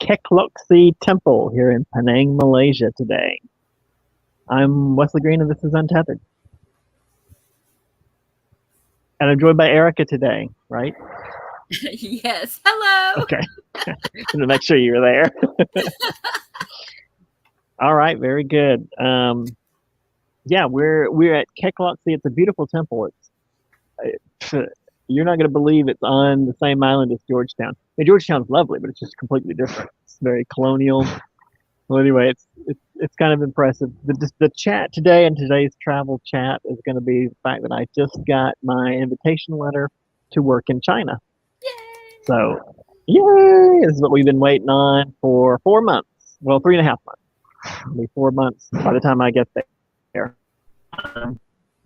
Kekloksi Temple here in Penang, Malaysia today. I'm Wesley Green and this is Untethered. And I'm joined by Erica today, right? Yes. Hello. Okay. To make sure you were there. All right, very good. Yeah, we're at Kekloksi. It's a beautiful temple. You're not going to believe it's on the same island as Georgetown. I mean, Georgetown's lovely, but it's just completely different. It's very colonial. Well, anyway, it's kind of impressive. The chat today and today's travel chat is going to be the fact that I just got my invitation letter to work in China. Yay. So, yay! This is what we've been waiting on for 4 months. Well, 3.5 months. It'll be 4 months by the time I get there.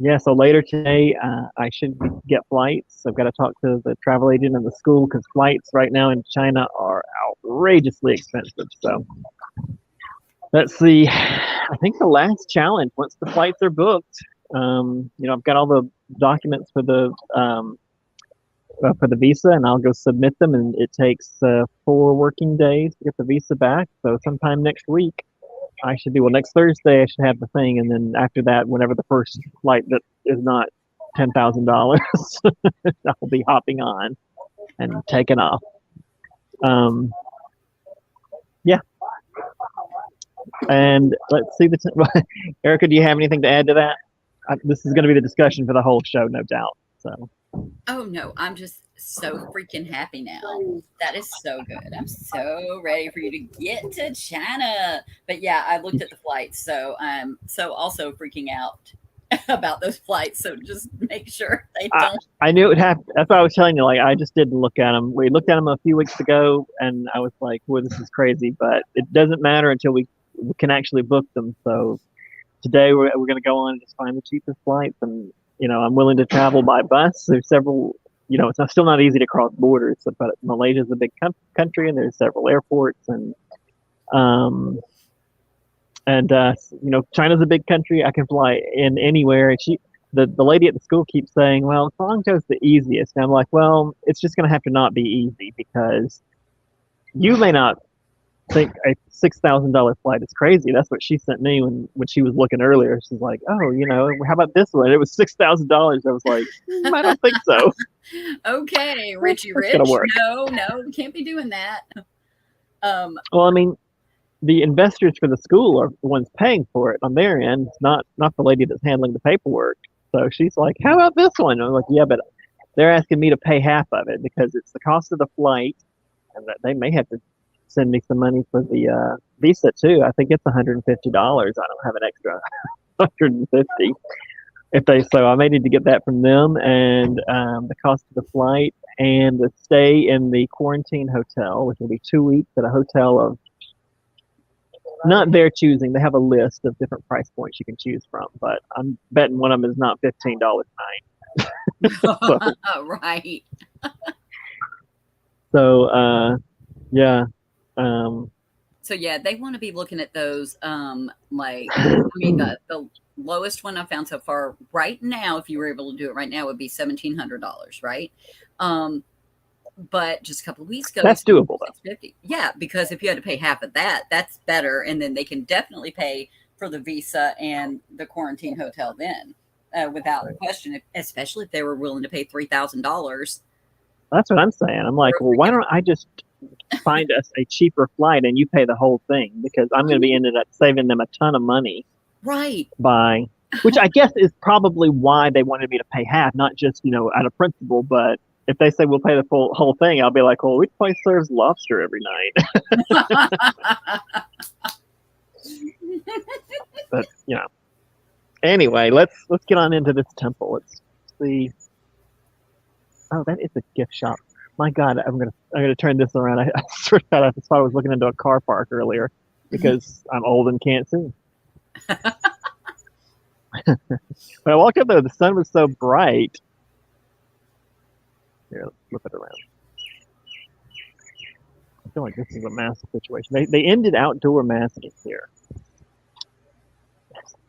Yeah, so later today, I should get flights. I've got to talk to the travel agent and the school because flights right now in China are outrageously expensive. So let's see. I think the last challenge, once the flights are booked, I've got all the documents for the visa, and I'll go submit them, and it takes 4 working days to get the visa back. So sometime next week, I should be, well, next Thursday, I should have the thing. And then after that, whenever the first flight that is not $10,000, I'll be hopping on and taking off. Yeah. And let's see Erica, do you have anything to add to that? This is going to be the discussion for the whole show, no doubt. So. Oh no, I'm just so freaking happy now. That is so good. I'm so ready for you to get to China. But yeah, I looked at the flights, so I'm so also freaking out about those flights. So just make sure they don't. I knew it would happen. That's what I was telling you. Like, I just didn't look at them. We looked at them a few weeks ago, and I was like, "Well, this is crazy." But it doesn't matter until we can actually book them. So today we're going to go on and just find the cheapest flights, and I'm willing to travel by bus. There's several. It's still not easy to cross borders, but Malaysia's a big country, and there's several airports, and China's a big country. I can fly in anywhere. And the lady at the school keeps saying, "Well, Guangzhou's the easiest." And I'm like, "Well, it's just going to have to not be easy because you may not think a $6,000 flight is crazy." That's what she sent me when she was looking earlier. She's like, "Oh, how about this one?" It was $6,000. I was like, "I don't think so." Okay, Richie Rich. No, we can't be doing that. Well, I mean, the investors for the school are the ones paying for it on their end, not the lady that's handling the paperwork. So she's like, "How about this one?" I'm like, "Yeah, but they're asking me to pay half of it because it's the cost of the flight, and that they may have to send me some money for the visa too. I think it's $150. I don't have an extra 150. So I may need to get that from them, and the cost of the flight and the stay in the quarantine hotel, which will be 2 weeks at a hotel of not their choosing. They have a list of different price points you can choose from, but I'm betting one of them is not $15 a night. Right. So yeah. So yeah, they want to be looking at those. The lowest one I found so far right now, if you were able to do it right now, would be $1,700, right? But just a couple of weeks ago, that's doable though. $650. Yeah, because if you had to pay half of that, that's better, and then they can definitely pay for the visa and the quarantine hotel then, without question. Especially if they were willing to pay $3,000. That's what I'm saying. I'm like, well, why don't I just find us a cheaper flight and you pay the whole thing, because I'm going to be ended up saving them a ton of money. Right. Which I guess is probably why they wanted me to pay half, not just, out of principle, but if they say we'll pay the whole thing, I'll be like, well, which place serves lobster every night? But, anyway, let's get on into this temple. Let's see. Oh, that is a gift shop. My God, I'm gonna turn this around. I swear to God, I thought I was looking into a car park earlier because I'm old and can't see. When I walked up there, the sun was so bright. Here, let's flip it around. I feel like this is a mask situation. They ended outdoor masking here.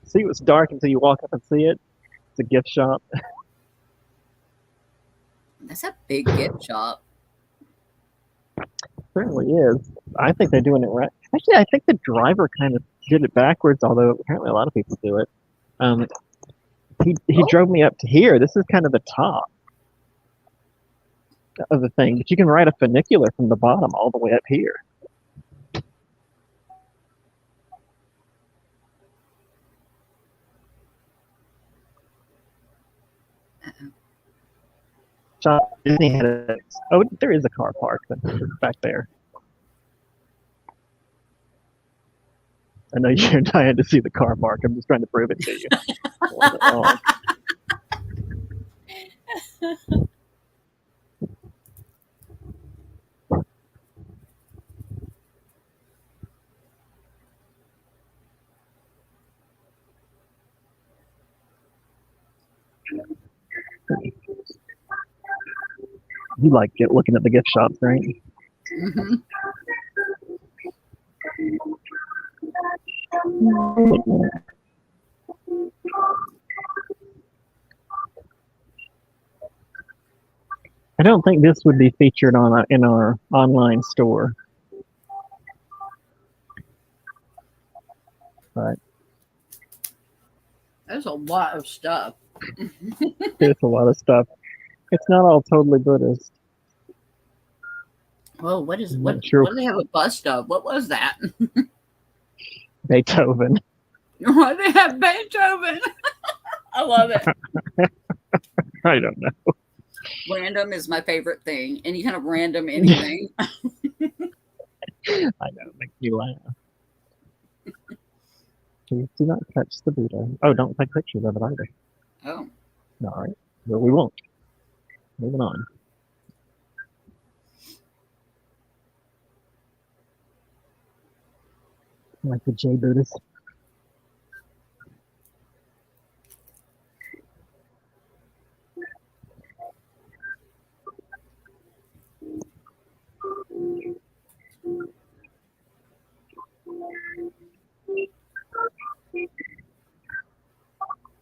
See, it was dark until you walk up and see it. It's a gift shop. That's a big gift shop. certainly is. I think they're doing it right. Actually, I think the driver kind of did it backwards, although apparently a lot of people do it. Um, he drove me up to here. This is kind of the top of the thing, but you can ride a funicular from the bottom all the way up here. Disney had a, oh, there is a car park back there. I know you're dying to see the car park. I'm just trying to prove it to you. You like looking at the gift shops, right? Mm-hmm. I don't think this would be featured on in our online store. But There's a lot of stuff. there's a lot of stuff. It's not all totally Buddhist. Whoa, what do they have a bust of? What was that? Beethoven. Why do they have Beethoven? I love it. I don't know. Random is my favorite thing. Any kind of random anything. I know, it makes me laugh. Please do not touch the Buddha. Oh, don't take pictures of it either. Oh. All right. Well, we won't. Moving on. Like the J Buddhist.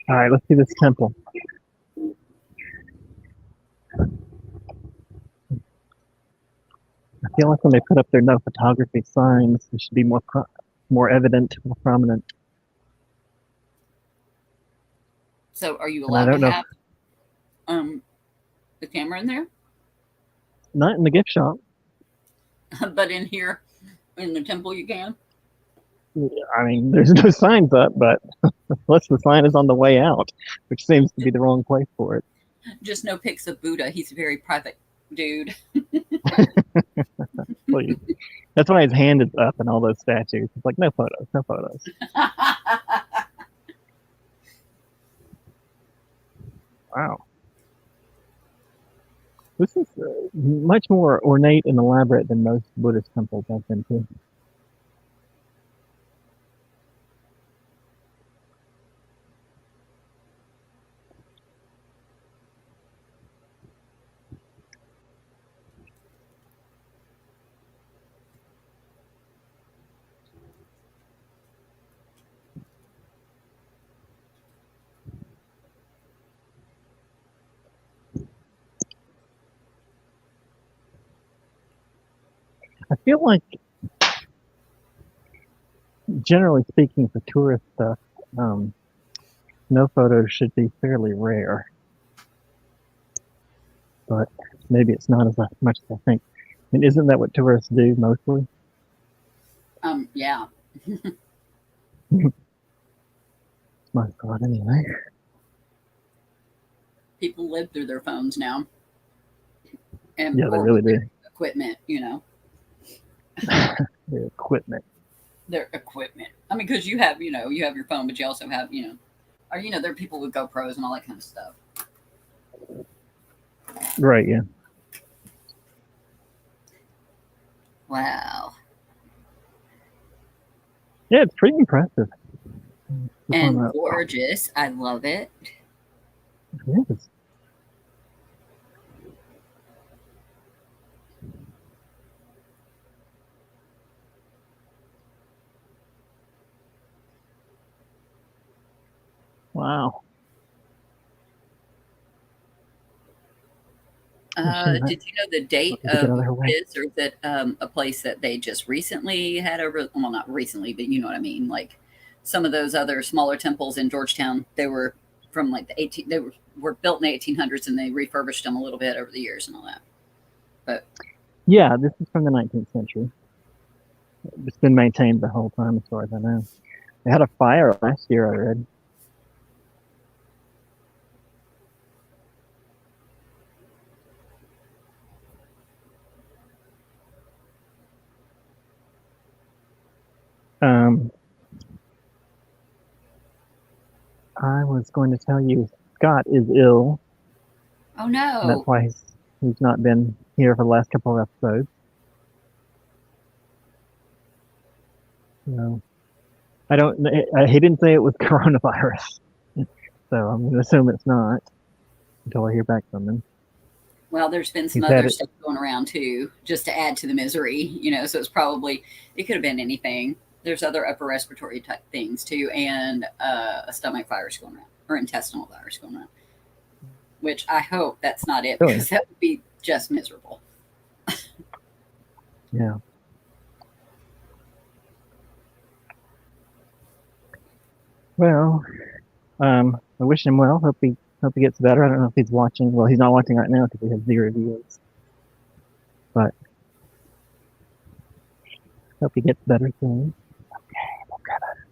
All right, let's see this temple. I feel like when they put up their no photography signs, it should be more evident, more prominent. So, are you allowed to have the camera in there? Not in the gift shop. But in here, in the temple, you can? I mean, there's no signs up, but unless the sign is on the way out, which seems to be the wrong place for it. Just no pics of Buddha. He's a very private dude. Please. That's why his hand is up in all those statues. It's like, no photos, no photos. Wow. This is much more ornate and elaborate than most Buddhist temples I've been to. I feel like, generally speaking, for tourist stuff, no photos should be fairly rare. But maybe it's not as much as I think. I mean, isn't that what tourists do mostly? Yeah. My God, anyway. People live through their phones now. And yeah, they really do. Equipment, you know. Their equipment. Their equipment. I mean, because you have your phone, but you also have, or, there are people with GoPros and all that kind of stuff. Right, yeah. Wow. Yeah, it's pretty impressive. And gorgeous. I love it. It is. Wow. Did you know the date of this, or is it a place that they just recently had well, not recently, but you know what I mean? Like some of those other smaller temples in Georgetown, they were from like they were built in the 1800s, and they refurbished them a little bit over the years and all that. But yeah, this is from the 19th century. It's been maintained the whole time, as far as I know. They had a fire last year, I read. I was going to tell you, Scott is ill. Oh no! And that's why he's not been here for the last couple of episodes. No, I don't. He didn't say it was coronavirus, so I'm going to assume it's not until I hear back from him. Well, there's been some other stuff going around too, just to add to the misery, you know. So it could have been anything. There's other upper respiratory type things too, and a stomach virus going around, or intestinal virus going around. Which I hope that's not it, because that would be just miserable. Yeah. Well, I wish him well. Hope he gets better. I don't know if he's watching. Well, he's not watching right now because he has 0 views. But hope he gets better soon. Okay, look at it.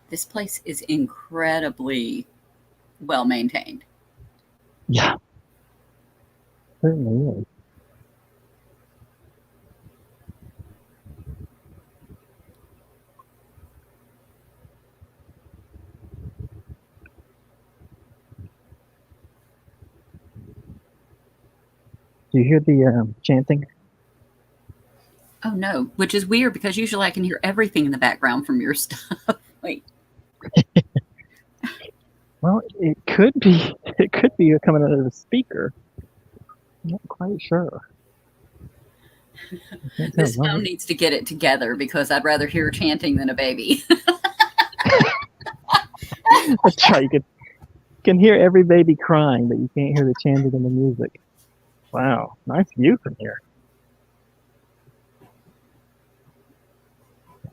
This place is incredibly well maintained. Yeah, certainly is. Do you hear the chanting? Oh no, which is weird because usually I can hear everything in the background from your stuff. Wait. Well, it could be coming out of the speaker. I'm not quite sure. This phone needs to get it together, because I'd rather hear chanting than a baby. That's right. You can hear every baby crying, but you can't hear the chanting and the music. Wow, nice view from here.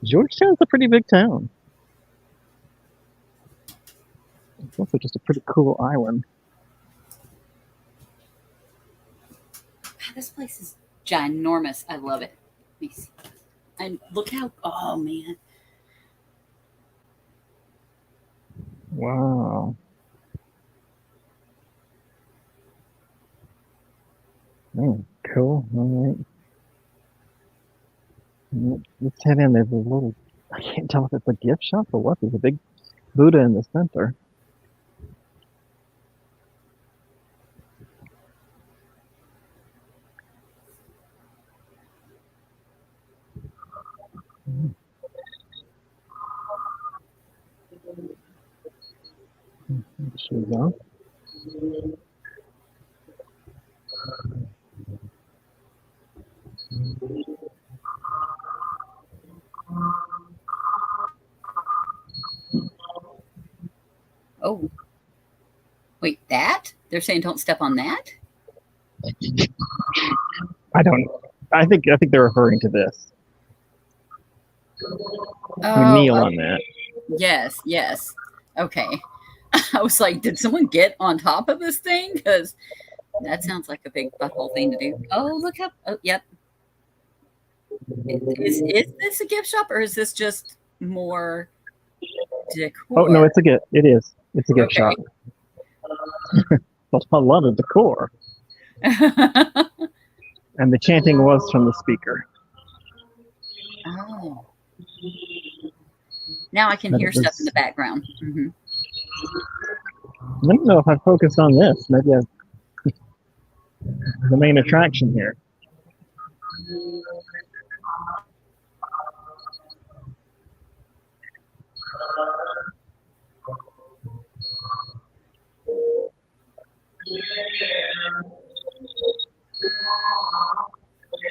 Georgetown's a pretty big town. It's also just a pretty cool island. This place is ginormous. I love it. Let me see. And look how, oh man. Wow. Oh, cool. All right. Let's head in. There's a little, I can't tell if it's a gift shop or what. There's a big Buddha in the center. There we go. Oh, wait, that? They're saying don't step on that? I think they're referring to this. Oh, kneel on that. Yes. Okay. I was like, did someone get on top of this thing? Because that sounds like a big butthole thing to do. Oh, look up. Oh, yep. Is this a gift shop, or is this just more decor? Oh, no, it's a gift. It is. It's a gift shop. That's a lot of decor. And the chanting was from the speaker. Oh. Now I can hear stuff in the background. Mm-hmm. I don't know if I focused on this. Maybe the main attraction here.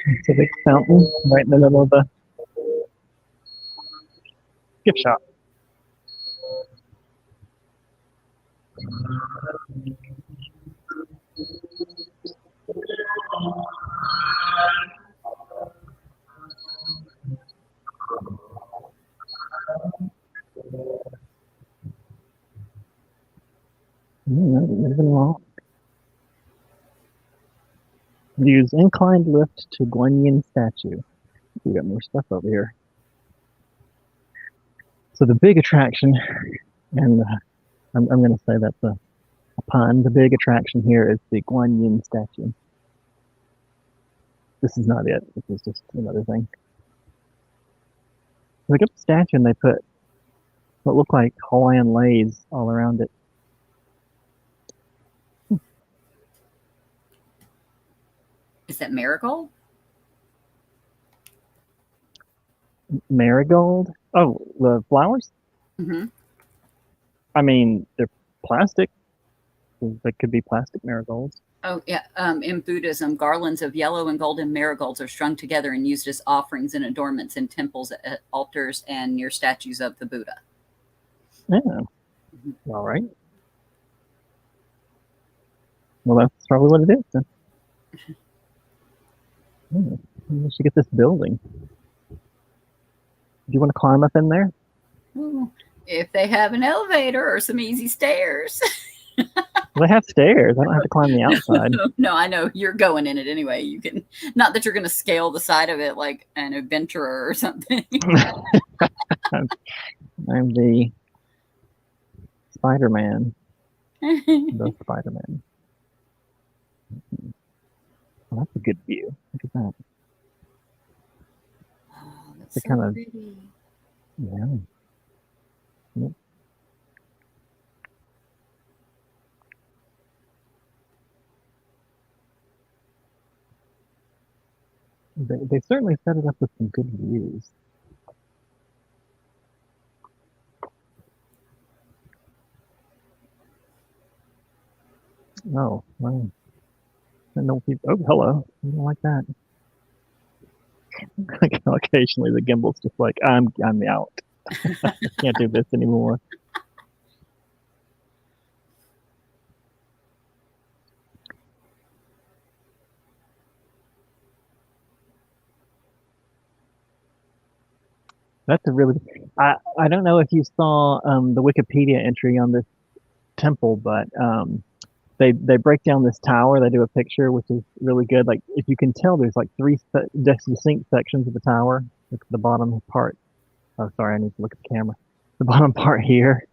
It's a big fountain right in the middle of the Gift shop. Moving along. Use inclined lift to Guanyin statue. We got more stuff over here. So the big attraction, and I'm going to say that's a pun. The big attraction here is the Guanyin statue. This is not it. This is just another thing. Look at the statue, and they put what look like Hawaiian leis all around it. Is that marigold? Marigold? Oh, the flowers? Mm-hmm. I mean, they're plastic. They could be plastic marigolds. Oh, yeah. In Buddhism, garlands of yellow and golden marigolds are strung together and used as offerings and adornments in temples, at altars, and near statues of the Buddha. Yeah. Mm-hmm. All right. Well, that's probably what it is then. We should get this building. Do you want to climb up in there? Ooh, if they have an elevator or some easy stairs. They have stairs. I don't have to climb the outside. No, I know. You're going in it anyway. You can, not that you're going to scale the side of it like an adventurer or something. I'm the Spider-Man. The Spider-Man. Well, that's a good view. Look at that. Oh, that's it's so kind of pretty. Yeah. Yep. They certainly set it up with some good views. Oh, wow. I know people. Oh, hello. I don't like that. Occasionally the gimbal's just like, I'm out. I can't do this anymore. That's a really. I don't know if you saw the Wikipedia entry on this temple, but they break down this tower. They do a picture, which is really good. Like if you can tell, there's like three distinct sections of the tower. Look at the bottom part. Oh, sorry, I need to look at the camera. The bottom part here,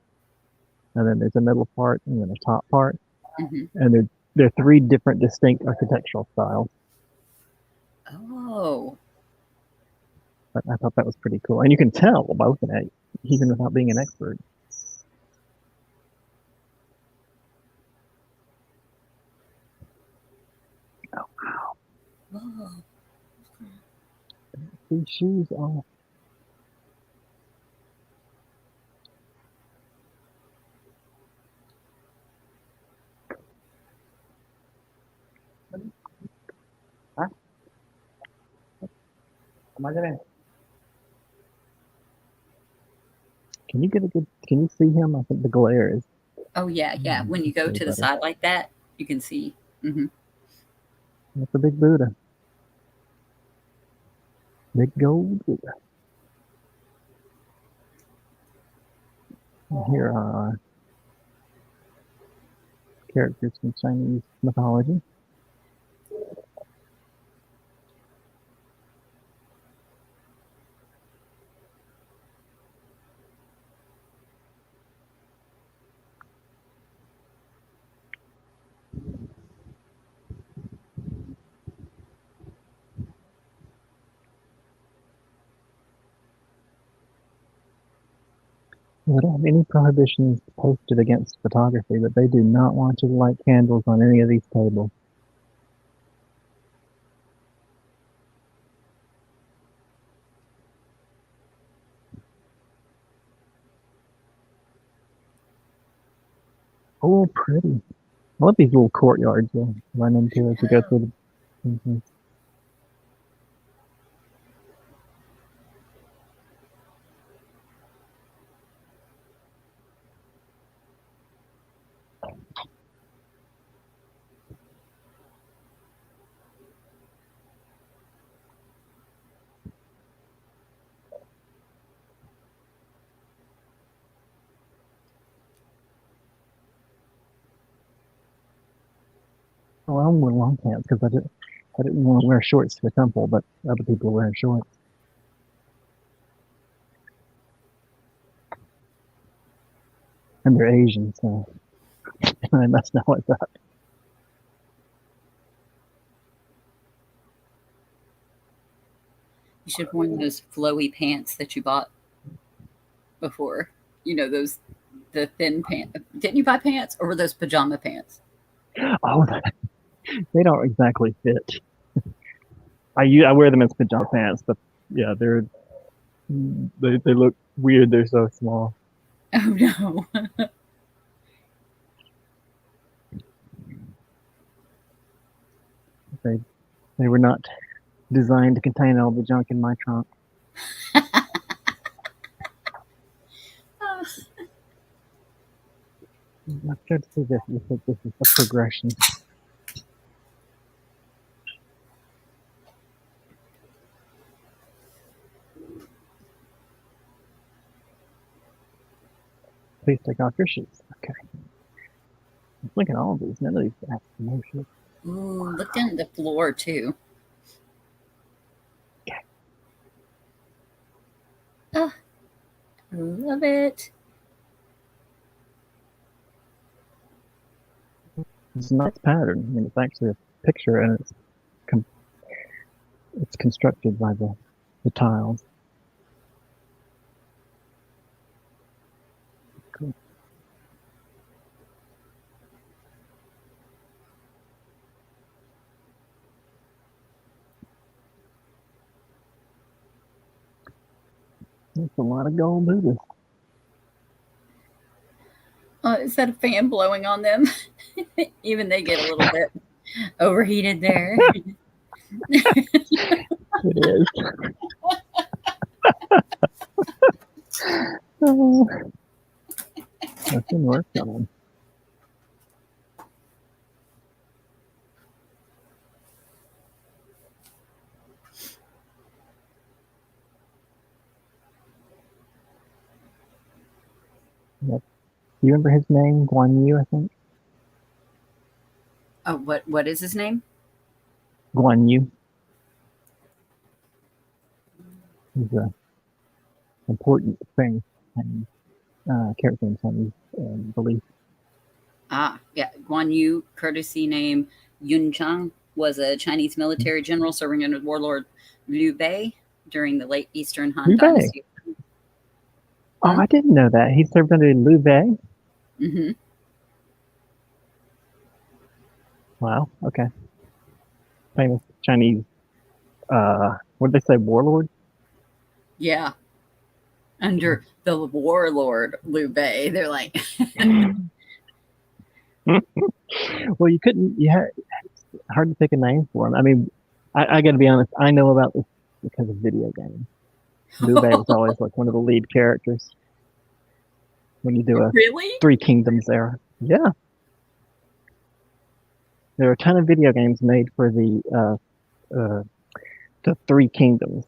and then there's a middle part, and then a top part, and they're three different distinct architectural styles. Oh. But I thought that was pretty cool, and you can tell both in it, even without being an expert. Oh wow! Whoa. These shoes off. Huh? Can you get a good? Can you see him? I think the glare is. Oh yeah. When you go to the side like that, you can see. Mm-hmm. That's a big Buddha. Big gold Buddha. And here are characters from Chinese mythology. They don't have any prohibitions posted against photography, but they do not want you to light candles on any of these tables. Oh, pretty. I love these little courtyards you'll run into as you go through the... Mm-hmm. Well, I wore long pants because I didn't want to wear shorts to the temple, but other people were wearing shorts. And they're Asian, so I must know what's up. You should have worn those flowy pants that you bought before. You know, the thin pants. Didn't you buy pants, or were those pajama pants? Oh, they don't exactly fit. I wear them as pajama pants, but yeah, they look weird. They're so small. Oh no. They were not designed to contain all the junk in my trunk. Let's try to see this. You think this is a progression. Please take off your shoes. Okay. Look at all these. None of these have no shoes. Ooh, look down at the floor too. Okay. Oh, I love it. It's a nice pattern. I mean, it's actually a picture, and it's constructed by the tiles. Cool. That's a lot of gold Buddhas. Is that a fan blowing on them? Even they get a little bit overheated there. It is. Oh, nothing worked on them. Yep. Do you remember his name? Guan Yu, I think. Oh, what is his name? Guan Yu. He's an important thing and character in Chinese belief. Ah, yeah. Guan Yu, courtesy name Yun Chang, was a Chinese military general serving under warlord Liu Bei during the late Eastern Han Liu Bei. Dynasty. Oh, I didn't know that. He served under Liu Bei? Mm-hmm. Wow, okay. Famous Chinese, what did they say, warlord? Yeah. Under the warlord Liu Bei. They're like... Well, you had hard to pick a name for him. I mean, I got to be honest, I know about this because of video games. Liu Bei was always like one of the lead characters when you do a Really? Three Kingdoms era. Yeah. There are a ton of video games made for the Three Kingdoms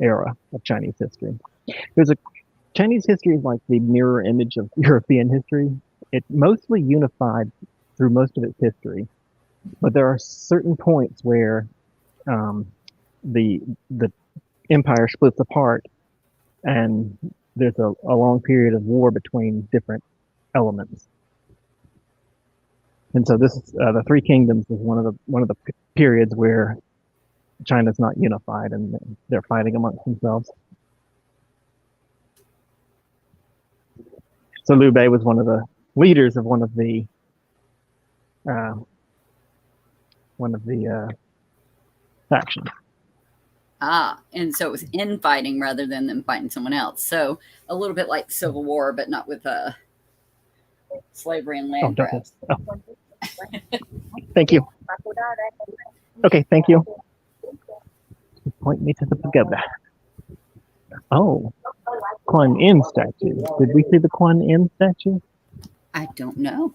era of Chinese history. Chinese history is like the mirror image of European history. It's mostly unified through most of its history, but there are certain points where the empire splits apart, and there's a long period of war between different elements. And so this is the Three Kingdoms is one of the periods where China's not unified and they're fighting amongst themselves. So Liu Bei was one of the leaders of one of the factions. Ah, and so it was infighting rather than them fighting someone else. So a little bit like Civil War, but not with slavery and land grabs. Oh. Thank you. Okay, thank you. Point me to the pagoda. Oh, Kuan Yin statue. Did we see the Kuan Yin statue? I don't know.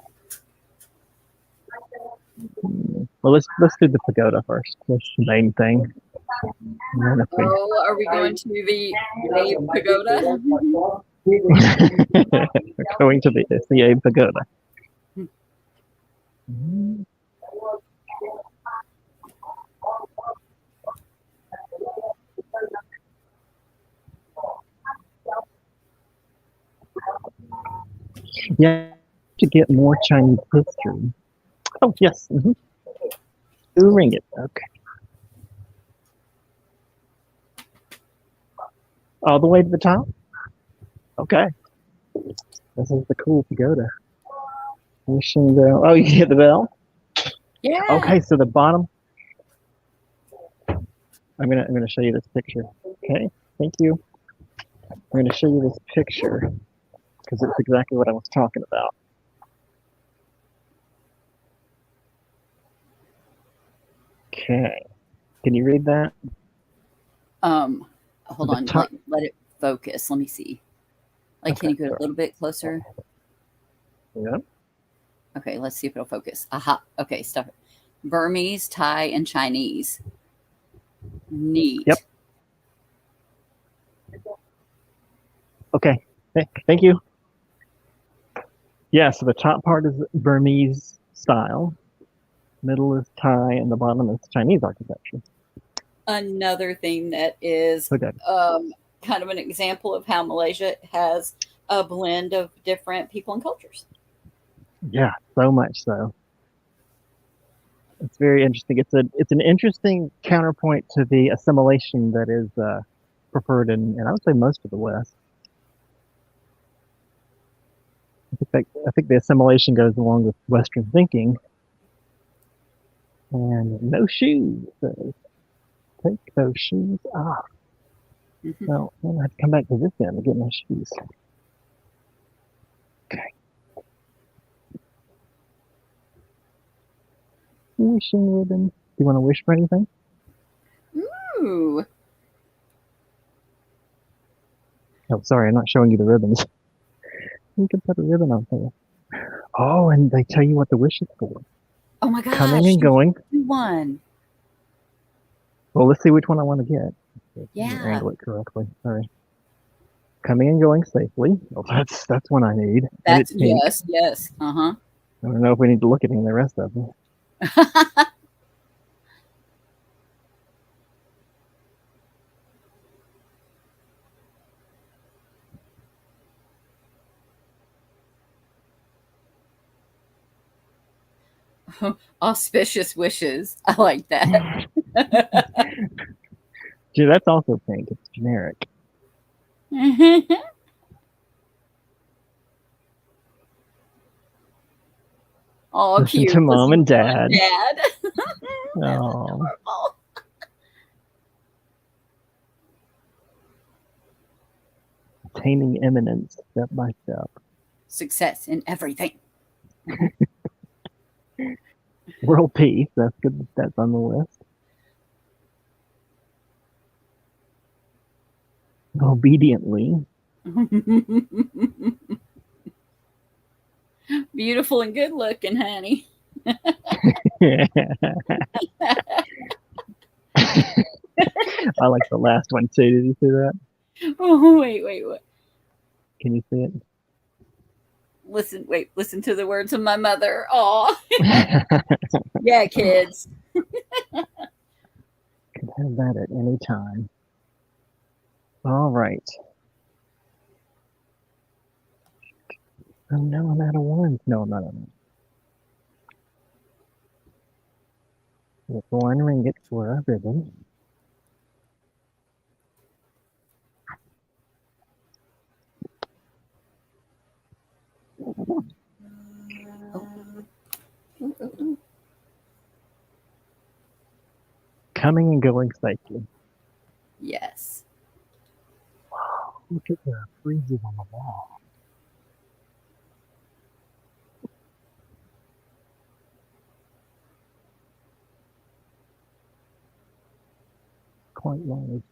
Well, let's do the pagoda first. That's the main thing. Oh, are we going to the Abe Pagoda? We're going to the Abe Pagoda. Yeah, to get more Chinese history. Oh, yes. Mm-hmm. Ring it. Okay. All the way to the top? Okay. This is the cool pagoda. Wishing bell. Oh, you can hit the bell? Yeah. Okay, so the bottom. I'm gonna show you this picture. Okay, thank you. I'm gonna show you this picture because it's exactly what I was talking about. Okay, can you read that? Hold on. Let it focus. Let me see. Like, okay, can you go a little bit closer? Yeah. Okay, let's see if it'll focus. Aha. Okay, stop it. Burmese, Thai, and Chinese. Neat. Yep. Okay. Thank you. Yeah, so the top part is Burmese style, middle is Thai, and the bottom is Chinese architecture. Another thing that is kind of an example of how Malaysia has a blend of different people and cultures. Yeah, so much so. It's very interesting. It's an interesting counterpoint to the assimilation that is preferred in I would say most of the West. I think the assimilation goes along with Western thinking. And no shoes. So take those shoes off. Mm-hmm. Well, I have to come back to this end to get my shoes. Okay. Wishing ribbon. Do you want to wish for anything? Ooh. Oh, sorry, I'm not showing you the ribbons. You can put a ribbon on there. Oh, and they tell you what the wish is for. Oh my gosh. Coming and going. One. Well, let's see which one I want to get. Yeah. Angle it correctly. Sorry. Coming and going safely. Oh, that's one I need. That's yes. Uh-huh. I don't know if we need to look at any of the rest of them. Auspicious wishes. I like that. Gee, that's also pink. It's generic. Oh, listen cute. To mom and dad. Oh. Attaining eminence step by step. Success in everything. World peace. That's good. That's on the list. Obediently. Beautiful and good looking, honey. I like the last one too. Did you see that? Oh, wait. Can you see it? Listen to the words of my mother. Oh, yeah, kids. Can have that at any time. All right. Oh no, I'm out of ones. No, I'm not out of ones. With one ringgit for a ribbon. Coming and going safely. Yes. Wow, look at the freezes on the wall. Quite large.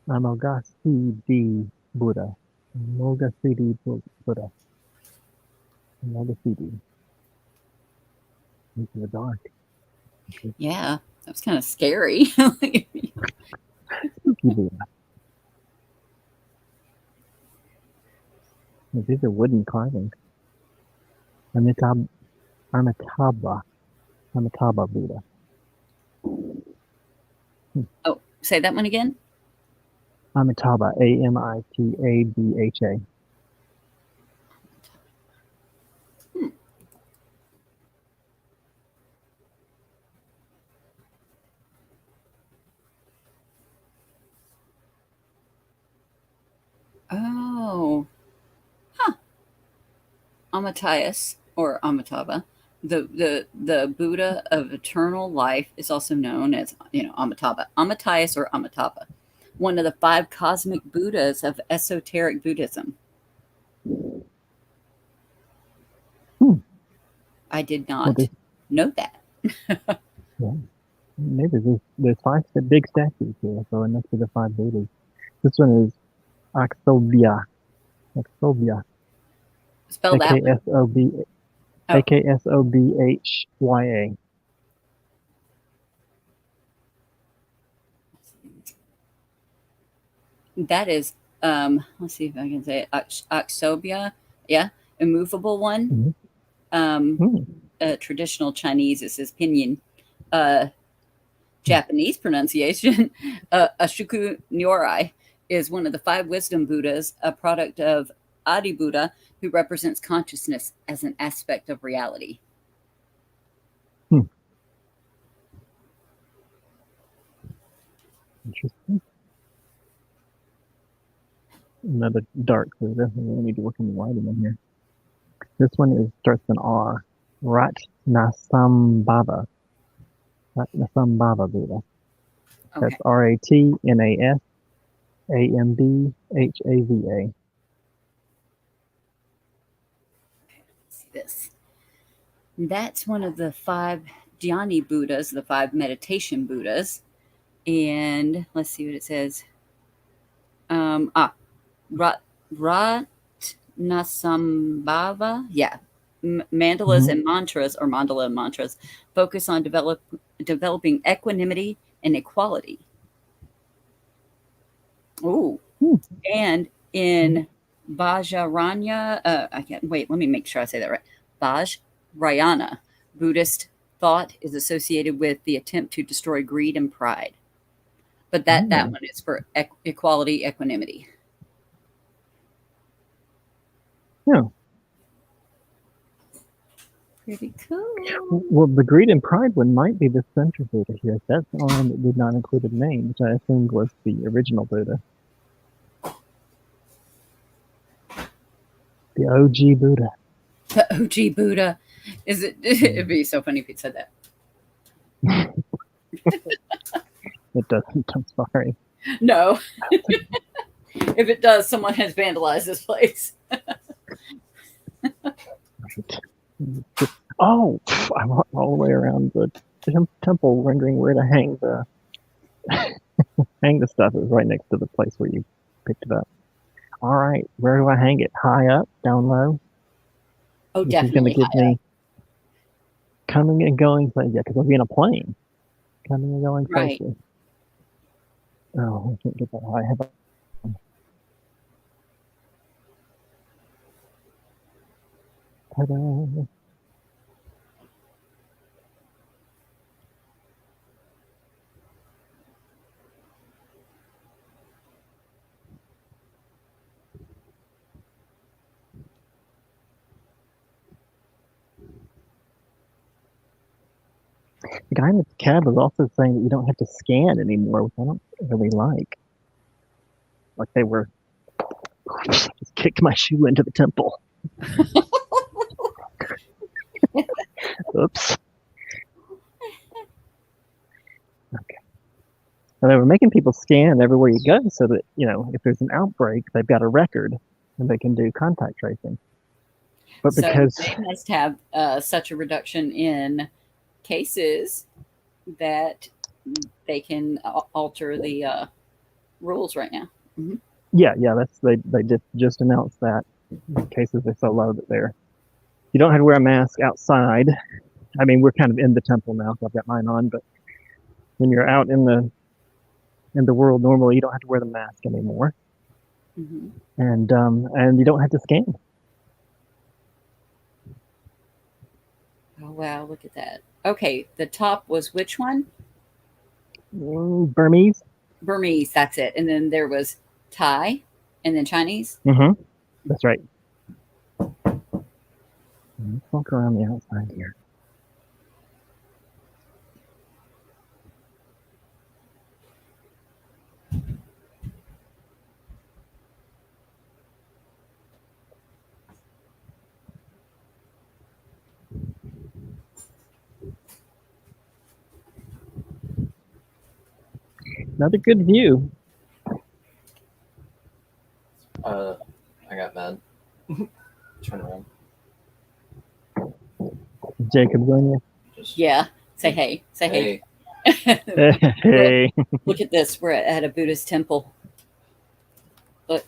Amoghasiddhi Buddha. Amoghasiddhi Buddha. Amoghasiddhi. Into the dark. Yeah, that was kind of scary. These are wooden carvings. Amitabha, Amitabha Buddha. Oh, say that one again. Amitabha, Amitabha. Hmm. Oh, huh. Amitayus or Amitabha, the Buddha of eternal life, is also known as Amitabha, Amitayus or Amitabha, one of the 5 cosmic Buddhas of esoteric Buddhism. Hmm. I did not know that. Yeah, maybe there's 5 big statues here, so it must be the 5 Buddhas. This one is Aksobhya. Aksobhya. Spell that one. Oh. Aksobhya. That is, let's see if I can say it. Aksobia, yeah, immovable one. Mm-hmm. Traditional Chinese, it says pinyin. Japanese pronunciation, Ashuku Nyorai, is one of the 5 wisdom Buddhas, a product of Adi Buddha, who represents consciousness as an aspect of reality. Interesting. Another dark Buddha. We need to work on the lighting in here. This one starts in R. Ratnasambhava. Ratnasambhava Buddha. Okay. That's Ratnasambhava. See this. That's one of the 5 Dhyani Buddhas, the 5 meditation Buddhas. And let's see what it says. Ratnasambhava, yeah. Mandalas and mantras, or mandala and mantras, focus on developing equanimity and equality. Oh, and in Vajrayana, I can't wait. Let me make sure I say that right. Vajrayana, Buddhist thought is associated with the attempt to destroy greed and pride, but that one is for equality, equanimity. Yeah. Pretty cool. Well, the greed and pride one might be the center Buddha here. That's the only one that did not include a name, which I assumed was the original Buddha. The OG Buddha. The OG Buddha. Is it? It'd be so funny if he said that. It doesn't. I'm sorry. No. If it does, someone has vandalized this place. Oh, I walked all the way around the temple, wondering where to hang the stuff. It was right next to the place where you picked it up. All right, where do I hang it? High up, down low? Oh, this definitely. Is going to give me coming and going. Yeah, because I'll be in a plane. Coming and going places. Right. Oh, I can't get that high. Ta-da. The guy in the cab was also saying that you don't have to scan anymore, which I don't really like. Like they were just kicked my shoe into the temple. Oops. Okay. And they were making people scan everywhere you go so that, if there's an outbreak, they've got a record and they can do contact tracing. But so because they must have such a reduction in cases that they can alter the rules right now. Mm-hmm. Yeah, they just announced that cases are so low that you don't have to wear a mask outside. I mean, we're kind of in the temple now, so I've got mine on, but when you're out in the world normally, you don't have to wear the mask anymore. Mm-hmm. And you don't have to scan. Oh, wow. Look at that. Okay. The top was which one? Burmese. Burmese. That's it. And then there was Thai and then Chinese. Mm-hmm. That's right. Let's walk around the outside here. Another good view. I got mad. Turn around. Jacob join you. Yeah. Say hey. Say hey. Hey. Look at this. We're at a Buddhist temple. Look.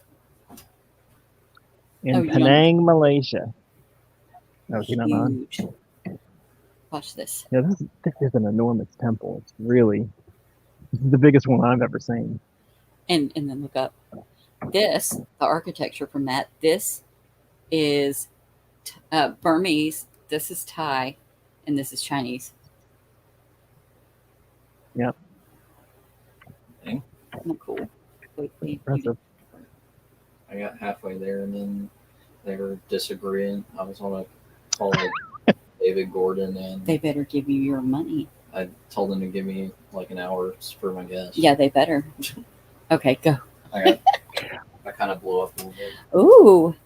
In Penang, Malaysia. Oh, is he not on? Watch this. Yeah, this is an enormous temple. It's really the biggest one I've ever seen. And then look up. This, the architecture from that, this is Burmese, this is Thai, and this is Chinese. Yep. Okay. Isn't that cool? Impressive. I got halfway there and then they were disagreeing. I was on a call with David Gordon and they better give you your money. I told them to give me like an hour for my guest. Yeah, they better. Okay, go. I kind of blew up a little bit. Ooh.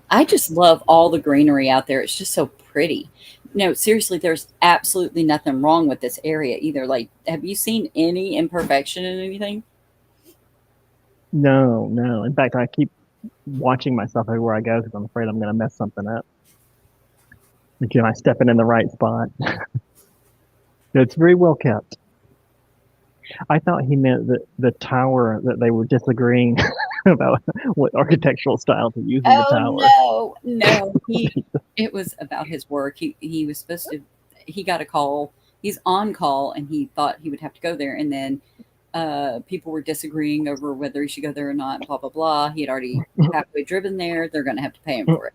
I just love all the greenery out there. It's just so pretty. No, seriously, there's absolutely nothing wrong with this area either. Like, have you seen any imperfection in anything? No. In fact, I keep watching myself everywhere I go because I'm afraid I'm going to mess something up. Am I stepping in the right spot? It's very well kept. I thought he meant that the tower, that they were disagreeing about what architectural style to use in the tower. No. It was about his work. He was supposed to. He got a call. He's on call, and he thought he would have to go there. And then people were disagreeing over whether he should go there or not. Blah blah blah. He had already halfway driven there. They're going to have to pay him for it.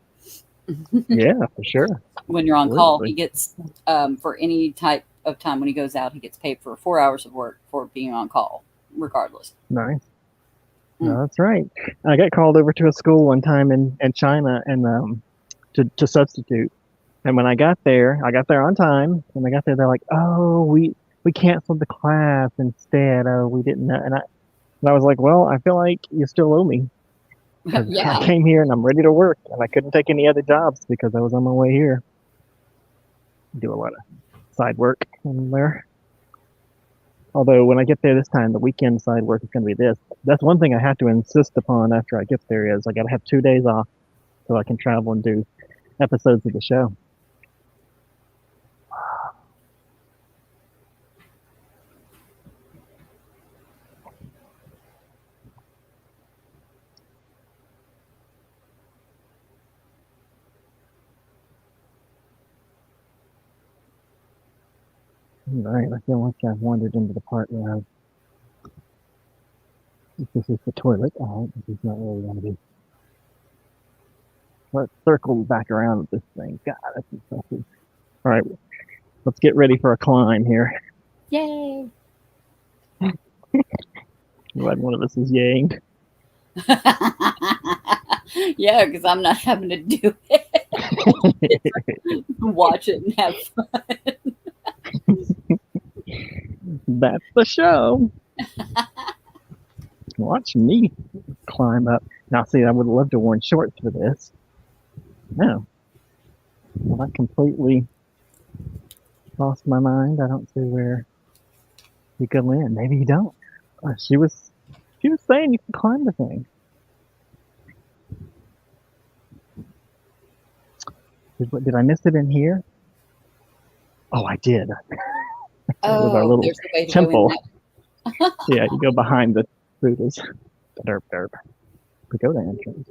Yeah, for sure. When you're on call, he gets for any type of time when he goes out, he gets paid for 4 hours of work for being on call, regardless. Nice. No, that's right. I got called over to a school one time in China and to substitute. And when I got there on time. When I got there, they're like, "Oh, we canceled the class instead. Oh, we didn't know." And I was like, "Well, I feel like you still owe me. Yeah. I came here and I'm ready to work, and I couldn't take any other jobs because I was on my way here. Do a lot of side work in there. Although when I get there this time, the weekend side work is going to be this. That's one thing I have to insist upon after I get there is I got to have 2 days off so I can travel and do episodes of the show. All right, I feel like I've wandered into the part where this is the toilet. All right, this is not where we want to be. Let's circle back around with this thing. God, that's impressive. All right, let's get ready for a climb here. Yay! Glad one of us is yaying. Yeah, because I'm not having to do it. Watch it and have fun. That's the show. Watch me climb up. Now, see, I would love to have worn shorts for this. No. Well, I completely lost my mind. I don't see where you could land. Maybe you don't. She was saying you can climb the thing. Did I miss it in here? Oh, I did. Oh, with our little there's the way to temple. Go in Yeah, you go behind the Buddhas. Derp. We go to entrance.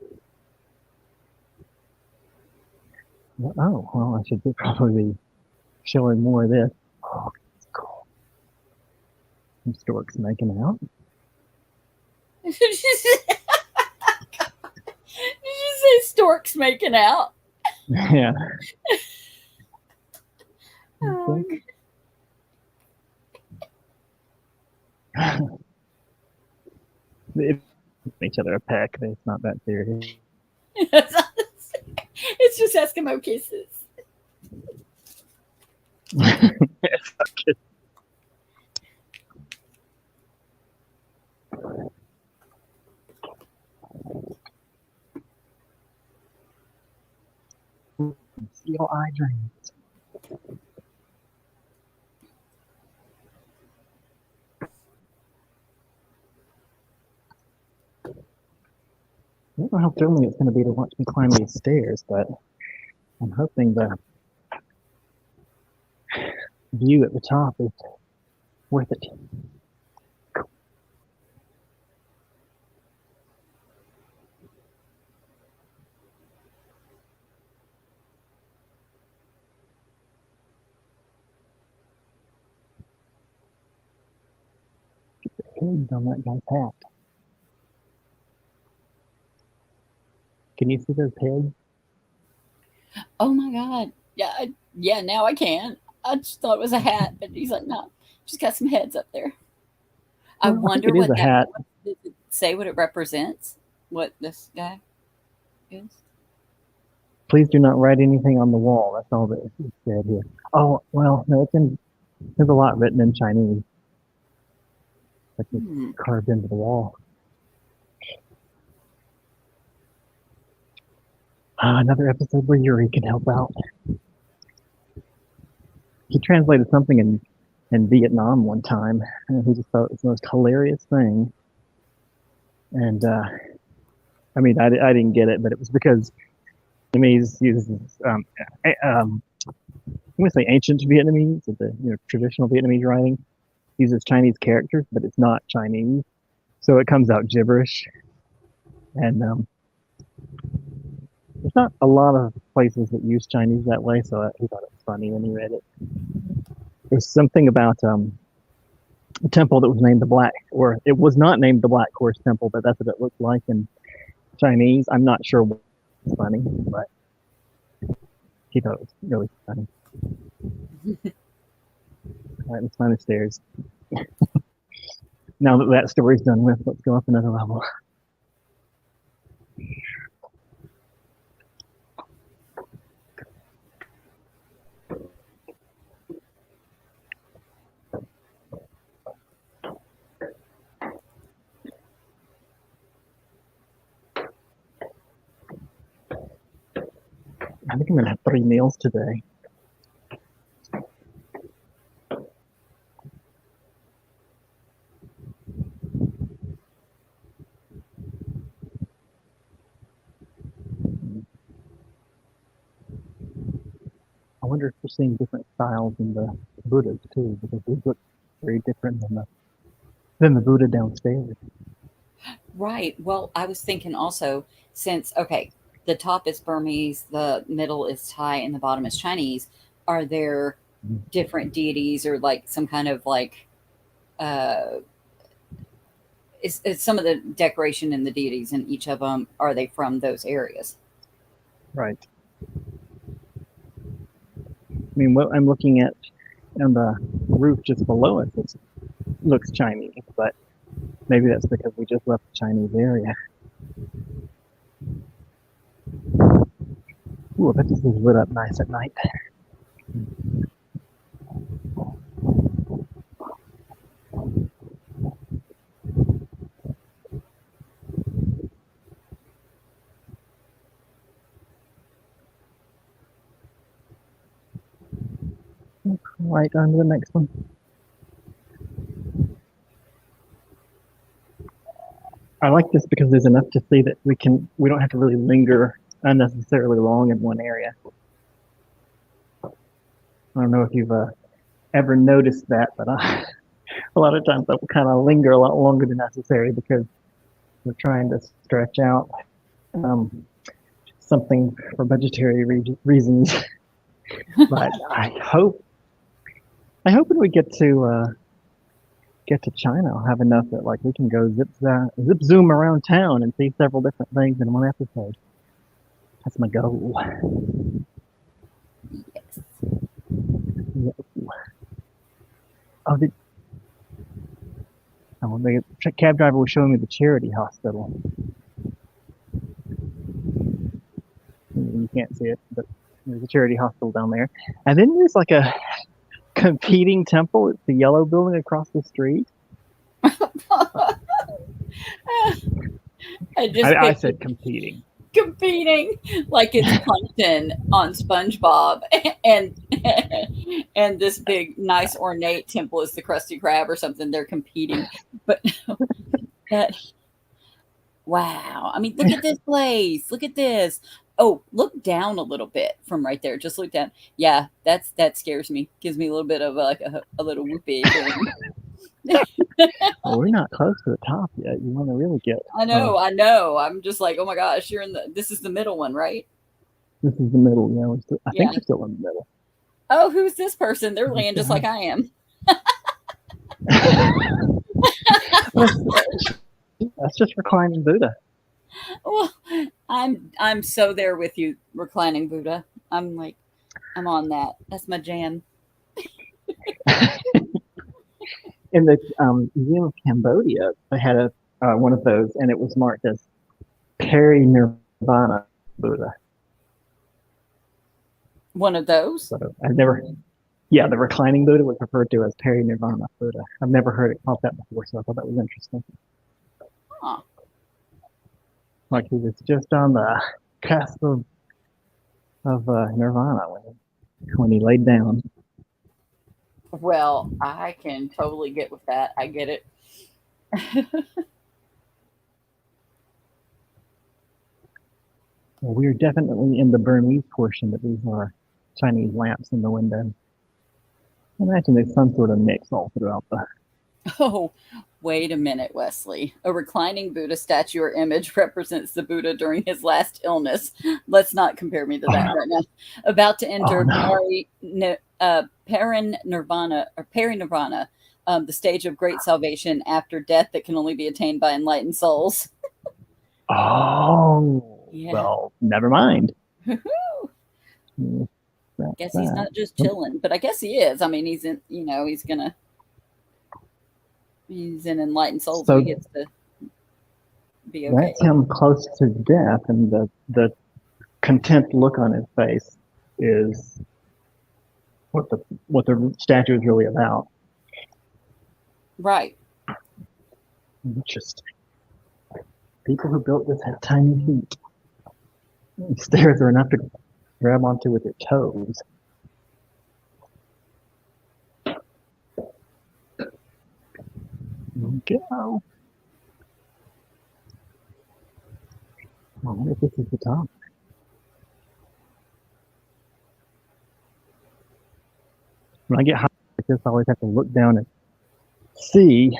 Oh, well, I should probably be showing more of this. Oh, that's cool. Some storks making out. Did you say storks making out? Yeah. Oh, If each other a peck, it's not that serious. it's just Eskimo kisses. It's okay. Seal eye drains. I don't know how thrilling it's going to be to watch me climb these stairs, but I'm hoping the view at the top is worth it. Get the pigs on that guy's hat. Can you see those pigs? Oh my god. Yeah, yeah, now I can. I just thought it was a hat, but he's like, no, just got some heads up there. I Well, wonder it is what a that hat. does it say what it represents? What this guy is? Please do not write anything on the wall. That's all that is said here. Oh, well, no, there's a lot written in Chinese. That's just carved into the wall. Another episode where Yuri can help out. He translated something in Vietnam one time, and he just thought it was the most hilarious thing. And I mean, I didn't get it, but it was because Vietnamese uses I'm going to say ancient Vietnamese, the traditional Vietnamese writing uses Chinese characters, but it's not Chinese, so it comes out gibberish. And there's not a lot of places that use Chinese that way, so he thought it was funny when he read it. There's something about a temple that was named the Black, or it was not named the Black Horse Temple, but that's what it looked like in Chinese. I'm not sure what's funny, but he thought it was really funny. All right, let's find the stairs. Now that story's done with, let's go up another level. I think I'm gonna have 3 meals today. I wonder if we're seeing different styles in the Buddhas too, because these look very different than the Buddha downstairs. Right. Well, I was thinking also, since the top is Burmese, the middle is Thai, and the bottom is Chinese. Are there different deities or like some kind of like is some of the decoration in the deities in each of them, are they from those areas? Right. I mean, what I'm looking at on the roof just below us, it looks Chinese, but maybe that's because we just left the Chinese area. Ooh, I bet this is lit up nice at night. Right on to the next one. I like this because there's enough to see that we don't have to really linger unnecessarily long in one area. I don't know if you've ever noticed that, but a lot of times I will kind of linger a lot longer than necessary because we're trying to stretch out something for budgetary reasons. But I hope when we get to China, I'll have enough that like we can go zip zoom around town and see several different things in one episode. That's my goal. Yes. Yeah. the cab driver was showing me the charity hospital. You can't see it, but there's a charity hospital down there. And then there's like a competing temple. It's the yellow building across the street. I said competing. Competing like it's Plankton on SpongeBob, and this big, nice, ornate temple is the Krusty Krab or something. They're competing, but wow! I mean, look at this place. Look at this. Oh, look down a little bit from right there. Just look down. Yeah, that scares me. Gives me a little bit of like a little whoopee. Well, we're not close to the top yet. You want to really get. I know. I'm just like, oh my gosh, this is the middle one, right? This is the middle. Yeah, I think we're still in the middle. Oh, who's this person? They're laying just like I am. That's just reclining Buddha. Well, I'm so there with you, reclining Buddha. I'm on that. That's my jam. In the Museum of Cambodia, I had one of those, and it was marked as Peri-Nirvana Buddha. One of those? So the reclining Buddha was referred to as Peri-Nirvana Buddha. I've never heard it called that before, so I thought that was interesting. Huh. Like he was just on the cusp of nirvana when he laid down. Well, I can totally get with that. I get it. Well, we're definitely in the Burmese portion, but these are Chinese lamps in the window. I imagine there's some sort of mix all throughout the. Oh, wait a minute, Wesley. A reclining Buddha statue or image represents the Buddha during his last illness. Let's not compare me to that right now. About to enter Peri-Nirvana, the stage of great salvation after death that can only be attained by enlightened souls. Oh, yeah. Well, never mind. Guess he's not just chilling, but I guess he is. I mean, he's in enlightened souls, so he gets to be okay. That's him close to death, and the content look on his face is what the statue is really about. Right. Interesting. People who built this had tiny feet. The stairs are enough to grab onto with your toes. Go. I wonder if this is the top. When I get high like this, I always have to look down and see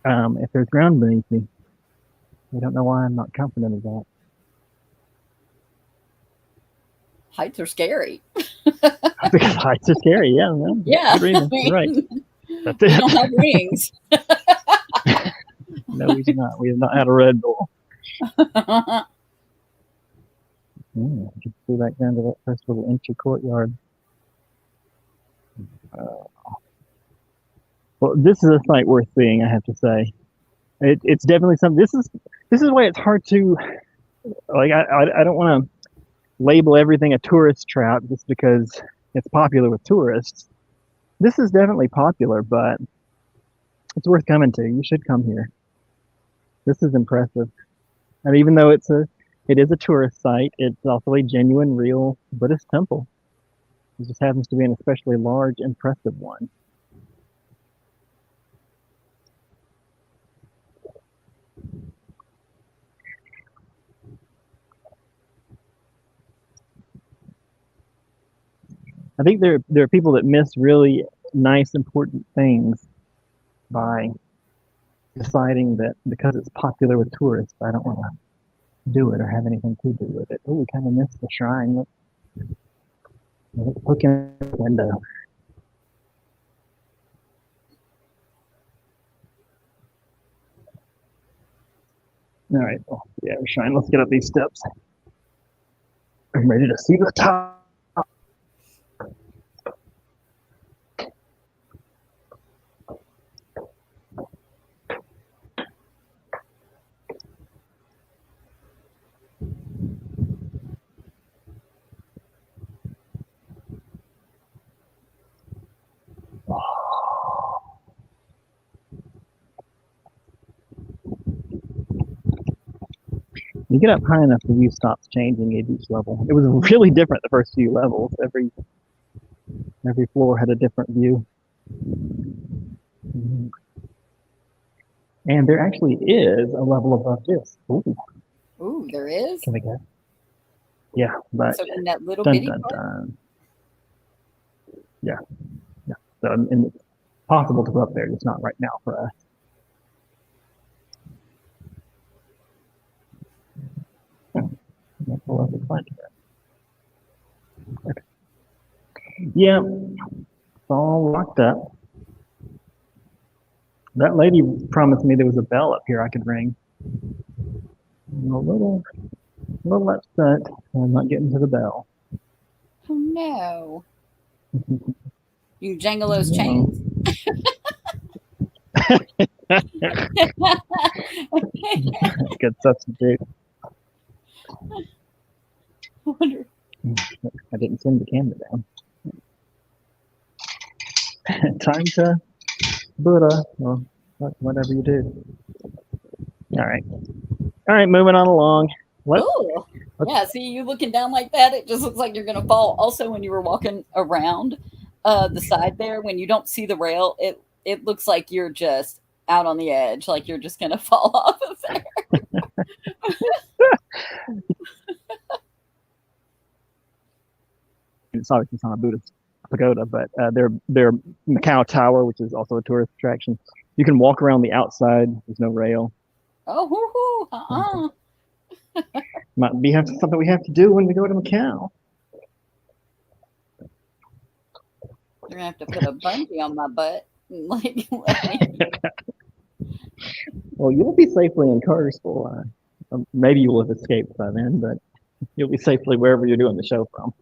if there's ground beneath me. I don't know why I'm not confident of that. Heights are scary. Because heights are scary, yeah. Well, yeah. Right. That's it. We don't have rings. No, we do not. We have not had a Red Bull. Just go back down to that first little empty courtyard. Well, this is a sight worth seeing, I have to say. It's definitely something. This is why it's hard to like. I don't want to label everything a tourist trap just because it's popular with tourists. This is definitely popular, but it's worth coming to. You should come here. This is impressive. And even though it is a tourist site, it's also a genuine, real Buddhist temple. It just happens to be an especially large, impressive one. I think there are people that miss really nice, important things by deciding that because it's popular with tourists, I don't want to do it or have anything to do with it. Oh, we kind of missed the shrine. Let's look in the window. All right. Oh, yeah, shrine. Let's get up these steps. I'm ready to see the top. You get up high enough, the view stops changing at each level. It was really different the first few levels. Every floor had a different view. And there actually is a level above this. Ooh, there is? Can we go? Yeah, but so in that little dun, bitty dun, part? dun. Yeah. So and it's possible to go up there, just not right now for us. That's a lovely fun. Okay. Yeah, it's all locked up. That lady promised me there was a bell up here I could ring. I'm a little upset I'm not getting to the bell. Oh no. You can jangle those chains. Good substitute. I didn't send the camera down. Time to Buddha, or whatever you do. All right, moving on along. Cool. Yeah, see, you looking down like that, it just looks like you're going to fall. Also, when you were walking around the side there, when you don't see the rail, it looks like you're just out on the edge, like you're just going to fall off of there. It's obviously not a Buddhist pagoda, but their Macau Tower, which is also a tourist attraction. You can walk around the outside. There's no rail. Oh, Might be something we have to do when we go to Macau. You're gonna have to put a bungee on my butt. Like, well, you'll be safely in Cartersville. Maybe you will have escaped by then, but you'll be safely wherever you're doing the show from.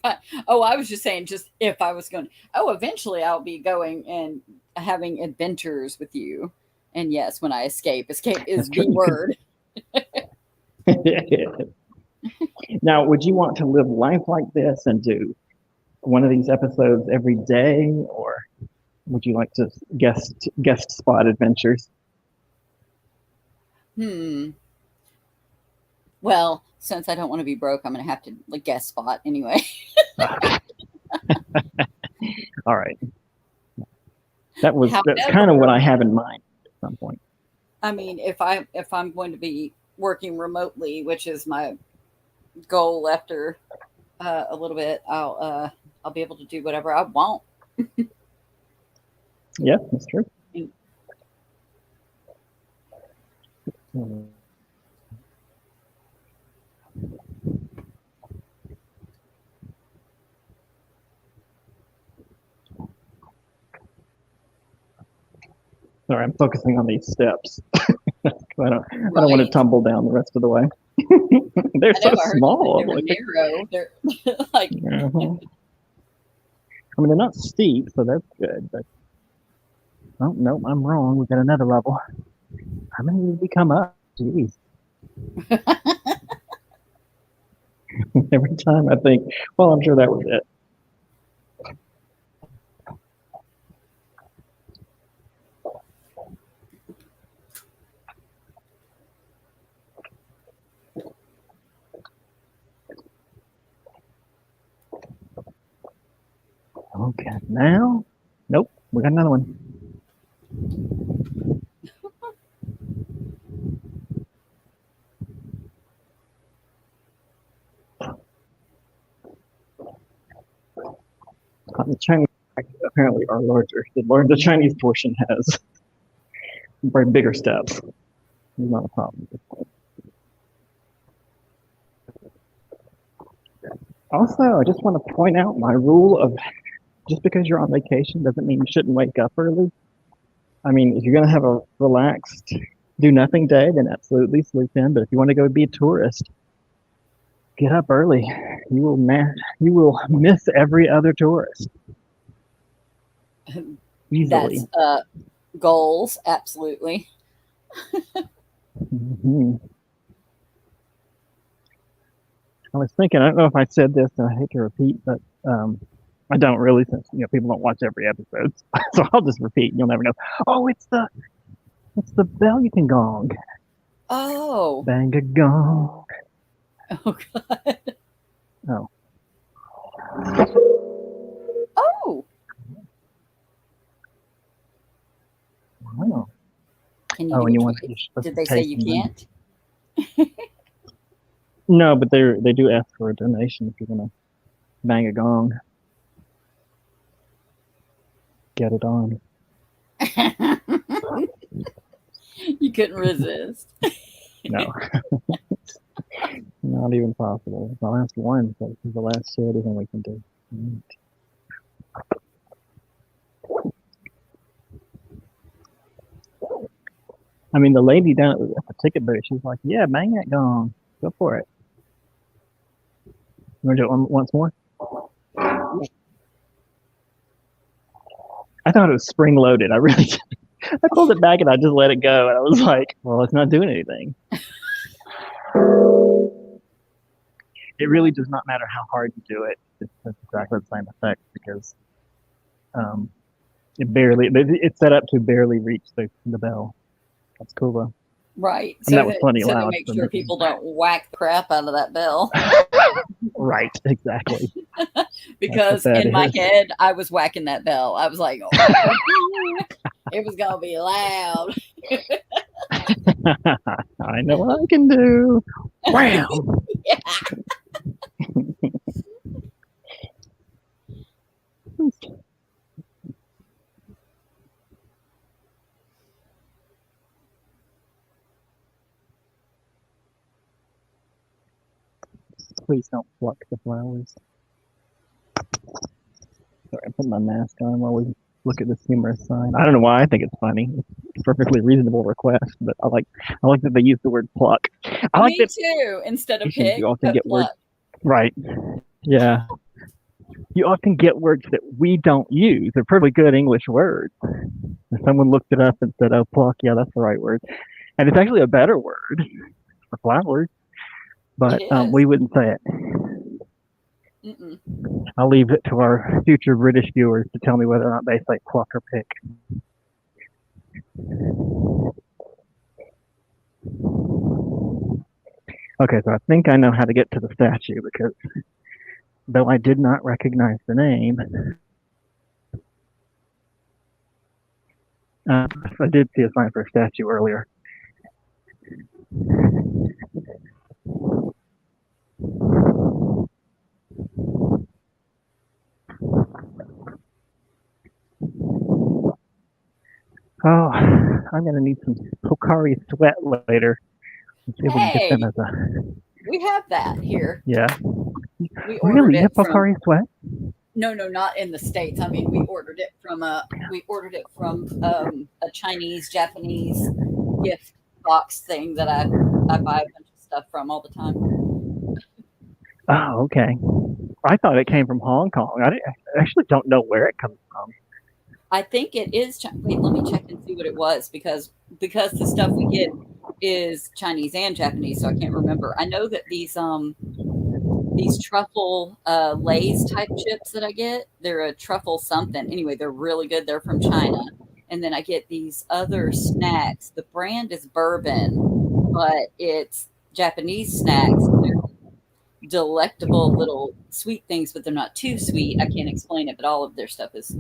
Right. Oh, I was just saying, just if I was going. Oh, eventually I'll be going and having adventures with you. And yes, when I escape is the word. Now, would you want to live life like this and do one of these episodes every day, or would you like to guest spot adventures? Well, since I don't want to be broke, I'm going to have to guest spot anyway. All right. That's kind of what I have in mind at some point. I mean, if I'm going to be working remotely, which is my goal after a little bit, I'll be able to do whatever I want. Yeah, that's true. Sorry, I'm focusing on these steps. I don't want to tumble down the rest of the way. They're so small. They're narrow. They're like. I mean, they're not steep, so that's good. But oh no, I'm wrong. We've got another level. How many did we come up? Jeez. Every time I think, well, I'm sure that was it. Okay, now, nope, we got another one. The Chinese apparently are larger. The Chinese portion has very bigger steps. Not a problem. Also, I just want to point out my rule of just because you're on vacation doesn't mean you shouldn't wake up early. I mean, if you're going to have a relaxed, do nothing day, then absolutely sleep in. But if you want to go be a tourist, get up early. You will miss every other tourist. Easily. That's goals, absolutely. Mm-hmm. I was thinking, I don't know if I said this, and I hate to repeat, but I don't really, since people don't watch every episode, so I'll just repeat. You'll never know. Oh, it's the bell you can gong. Oh. Bang a gong. Oh God. Oh. Oh. Wow. Can you Oh, do and it you want twice? to Did they say you them. can't? No, but they do ask for a donation if you're gonna bang a gong. Get it on. You couldn't resist. No. Not even possible. It's the last one, so this is the last charity thing we can do. I mean, the lady down at the ticket booth, she's like, "Yeah, bang that gong. Go for it." You want to do it once more? I thought it was spring loaded. I really did. I pulled it back and I just let it go. And I was like, well, it's not doing anything. It really does not matter how hard you do it. It's exactly the same effect because it's set up to barely reach the bell. That's cool though. Right. And that was plenty so loud. they make sure people don't whack the crap out of that bell. Right, exactly. Because in my head, I was whacking that bell. I was like, oh, it was going to be loud. I know what I can do. Wham! Yeah. Please don't pluck the flowers. Sorry, I put my mask on while we look at this humorous sign. I don't know why I think it's funny. It's a perfectly reasonable request, but I like that they use the word pluck. Me too. Instead of pick, you often get pluck. words. Right. Yeah. You often get words that we don't use. They're pretty good English words. And someone looked it up and said, "Oh, pluck. Yeah, that's the right word." And it's actually a better word for flowers, but we wouldn't say it. Mm-mm. I'll leave it to our future British viewers to tell me whether or not they say pluck or pick. Okay, so I think I know how to get to the statue because though I did not recognize the name, I did see a sign for a statue earlier. Oh, I'm going to need some Pocari Sweat later. Let's see if we can get them as a... We have that here. Yeah. We ordered really? You have Pocari Sweat? No, not in the States. I mean, we ordered it from a Chinese, Japanese gift box thing that I buy a bunch of stuff from all the time. Oh, okay. I thought it came from Hong Kong. I actually don't know where it comes from. I think it is. Wait, let me check and see what it was because the stuff we get is Chinese and Japanese, so I can't remember. I know that these truffle Lay's type chips that I get, they're a truffle something. Anyway, they're really good. They're from China. And then I get these other snacks. The brand is Bourbon, but it's Japanese snacks. They're delectable little sweet things, but they're not too sweet. I can't explain it, but all of their stuff is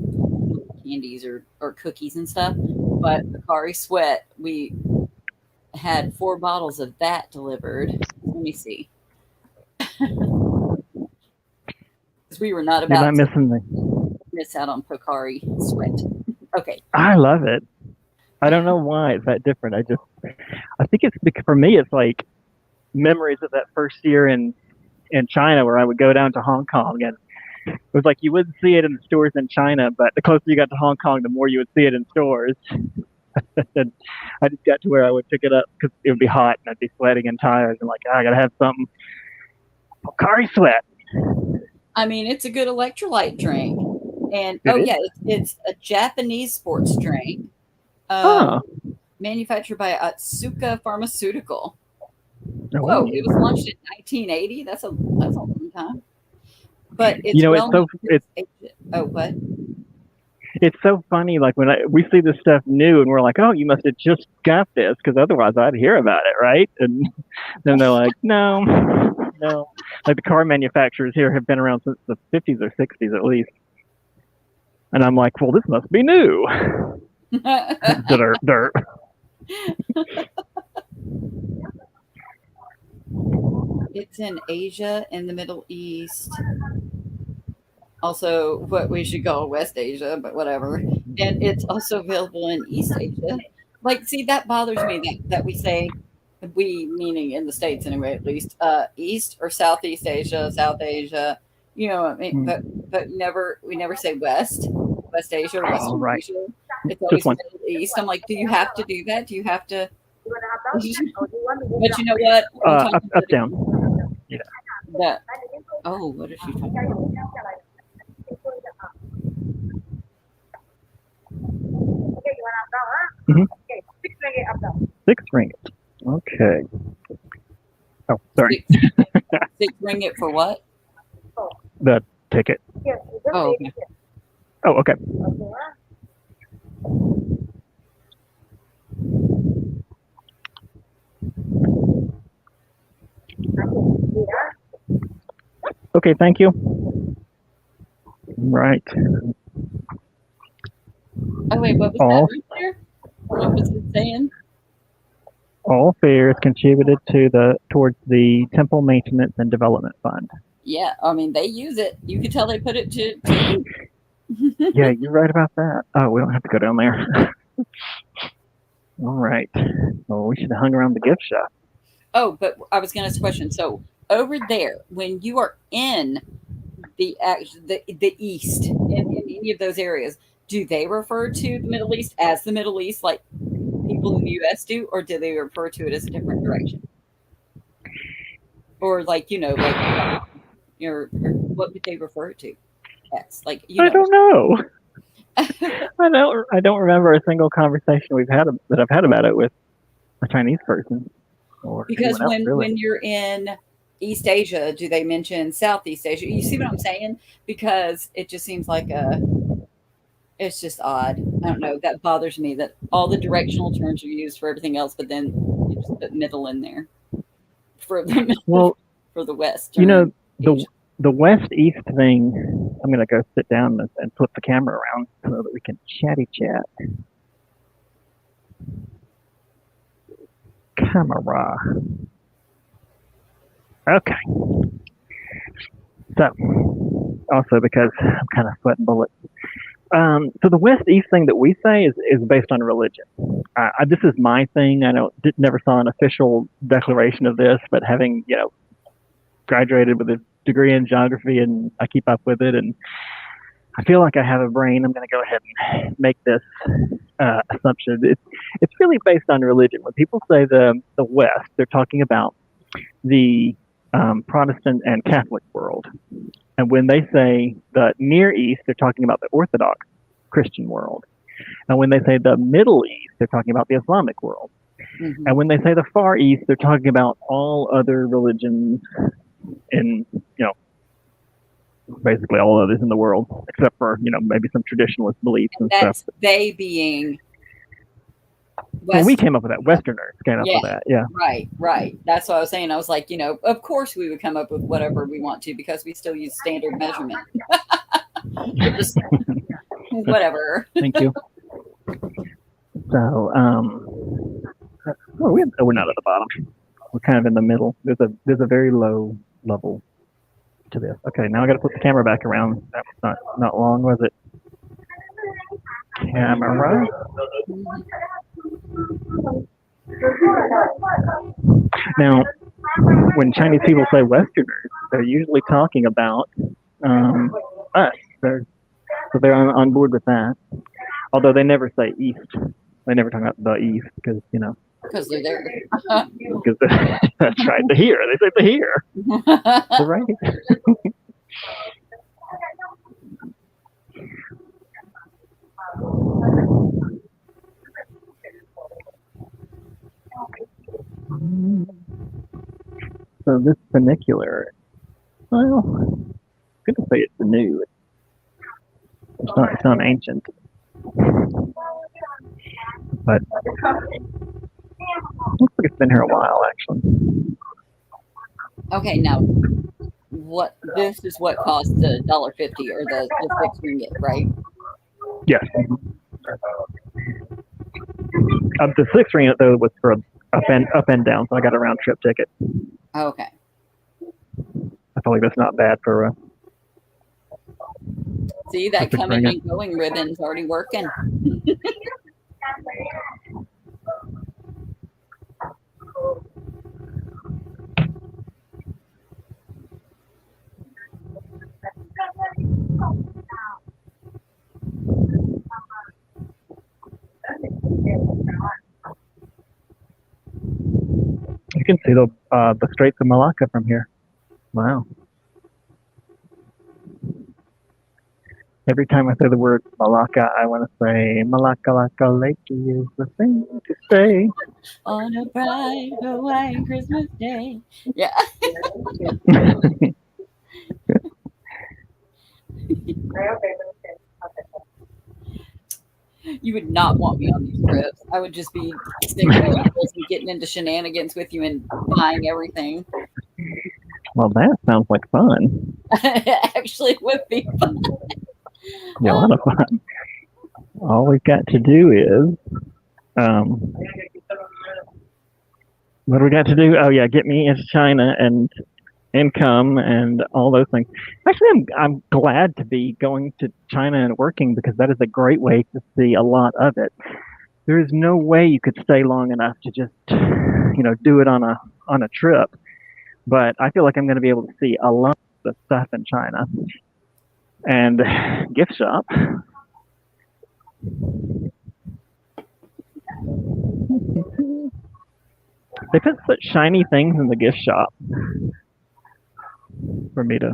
candies or cookies and stuff. But Pocari Sweat, we had 4 bottles of that delivered. Let me see. We were not about to miss out on Pocari Sweat. Okay. I love it. I don't know why it's that different. I think it's because for me, it's like memories of that first year in China where I would go down to Hong Kong, and it was like you wouldn't see it in the stores in China, but the closer you got to Hong Kong, the more you would see it in stores. And I just got to where I would pick it up because it would be hot and I'd be sweating and tired and like, I gotta have something. Pocari Sweat. I mean, it's a good electrolyte drink, and it's a Japanese sports drink, manufactured by Otsuka Pharmaceutical. Whoa! It was launched in 1980. That's a long time. But it's what? it's so funny. Like when we see this stuff new, and we're like, "Oh, you must have just got this," because otherwise I'd hear about it, right? And then they're like, "No, no." Like the car manufacturers here have been around since the 50s or 60s at least, and I'm like, "Well, this must be new." Dirt, dirt. It's in Asia and the Middle East. Also, what we should call West Asia, but whatever. And it's also available in East Asia. Like, see, that bothers me that we say, we meaning in the States anyway, at least, East or Southeast Asia, South Asia, you know what I mean? But we never say West Asia, or Western right. Asia. It's always Middle East. I'm like, do you have to do that? Do you have to? But you know what? Up, down. Yeah. That. Oh, what is she talking about? Mm-hmm. 6 ringgit. Okay. Oh, sorry. 6 ringgit for what? The ticket. Oh, okay. Oh, okay. Okay, thank you. Right. Oh wait, what was that right there? What was it saying? All fares contributed towards the Temple Maintenance and Development Fund. Yeah, I mean they use it. You can tell they put it to Yeah, you're right about that. Oh, we don't have to go down there. All right. Well, we should have hung around the gift shop. Oh, but I was going to ask a question. So over there, when you are in the East, in any of those areas, do they refer to the Middle East as the Middle East, like people in the U.S. do, or do they refer to it as a different direction? Or like like or what would they refer it to? As like I don't know. I don't remember a single conversation that I've had about it with a Chinese person. Because when you're in East Asia, do they mention Southeast Asia? You see what I'm saying? Because it just seems like it's just odd. I don't know. That bothers me that all the directional terms are used for everything else, but then you just put middle in there for the for the West. You know, the West-East thing, I'm going to go sit down and flip the camera around so that we can chatty chat. Camera. Okay. So, also because I'm kind of sweating bullets. So the West-East thing that we say is based on religion. This is my thing. I never saw an official declaration of this, but having, graduated with a degree in geography and I keep up with it and I feel like I have a brain. I'm going to go ahead and make this assumption. It's really based on religion. When people say the West, they're talking about the Protestant and Catholic world. And when they say the Near East, they're talking about the Orthodox Christian world. And when they say the Middle East, they're talking about the Islamic world. Mm-hmm. And when they say the Far East, they're talking about all other religions in, basically all others in the world, except for, maybe some traditionalist beliefs and stuff. They being... Well, we came up with that. Westerners came up with that. Yeah. Right. That's what I was saying. I was like, of course we would come up with whatever we want to because we still use standard measurement. Just, whatever. Thank you. So, we're not at the bottom. We're kind of in the middle. There's a very low level to this. Okay, now I got to put the camera back around. That was not long, was it? Camera. Now, when Chinese people say Westerners, they're usually talking about us. They're on board with that. Although they never say East. They never talk about the East because, because they're there. Because that's right, the here. They say the here. They're right. So this funicular, well, I'm going to say it's new. It's not ancient. But looks like it's been here a while, actually. Okay, now this is what cost the $1.50 or the 6 ringgit, right? Yes. The 6 ringgit though was for up and down, so I got a round trip ticket. Okay. I feel like that's not bad for. See, that coming and going ribbon's already working. You can see the Straits of Malacca from here. Wow. Every time I say the word Malacca, I want to say Malacca Lacca Lake is the thing to say. On a bright Hawaiian Christmas day. Yeah. You would not want me on these trips. I would just be sticking around and getting into shenanigans with you and buying everything. Well, that sounds like fun. Actually, it would be fun. Yeah, a lot of fun. All we've got to do is, what do we got to do? Oh yeah, get me into China and income and all those things. Actually, I'm glad to be going to China and working because that is a great way to see a lot of it. There is no way you could stay long enough to just, do it on a trip. But I feel like I'm going to be able to see a lot of stuff in China. And gift shop. They put such shiny things in the gift shop for me to.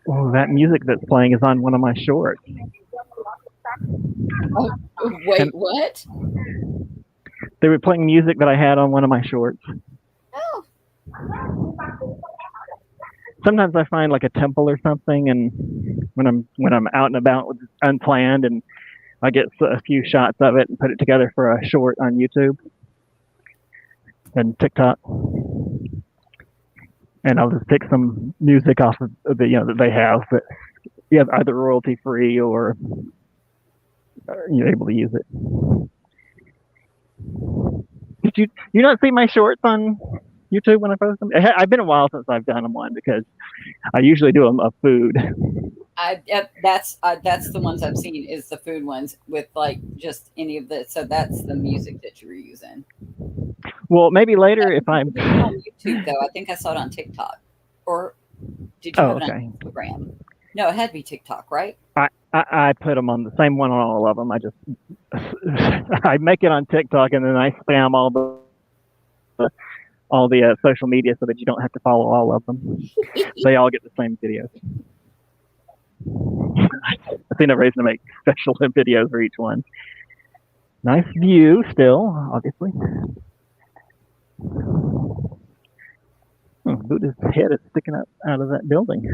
Oh, that music that's playing is on one of my shorts. Oh, wait, what? They were playing music that I had on one of my shorts. Oh. Sometimes I find like a temple or something, and when I'm out and about unplanned, and I get a few shots of it and put it together for a short on YouTube and TikTok, and I'll just pick some music off of the that they have that either royalty free or you're able to use it. Did you not see my shorts on YouTube when I post them? I've been a while since I've done them one because I usually do them of food. That's the ones I've seen is the food ones with like just any of the. So that's the music that you were using. Well, maybe later if I'm on YouTube though. I think I saw it on TikTok, or did you have it on Instagram? No, it had to be TikTok, right? I put them on the same one on all of them. I just I make it on TikTok and then I spam all the social media so that you don't have to follow all of them. They all get the same videos. I see no reason to make special videos for each one. Nice view still, obviously. Buddha's head is sticking up out of that building.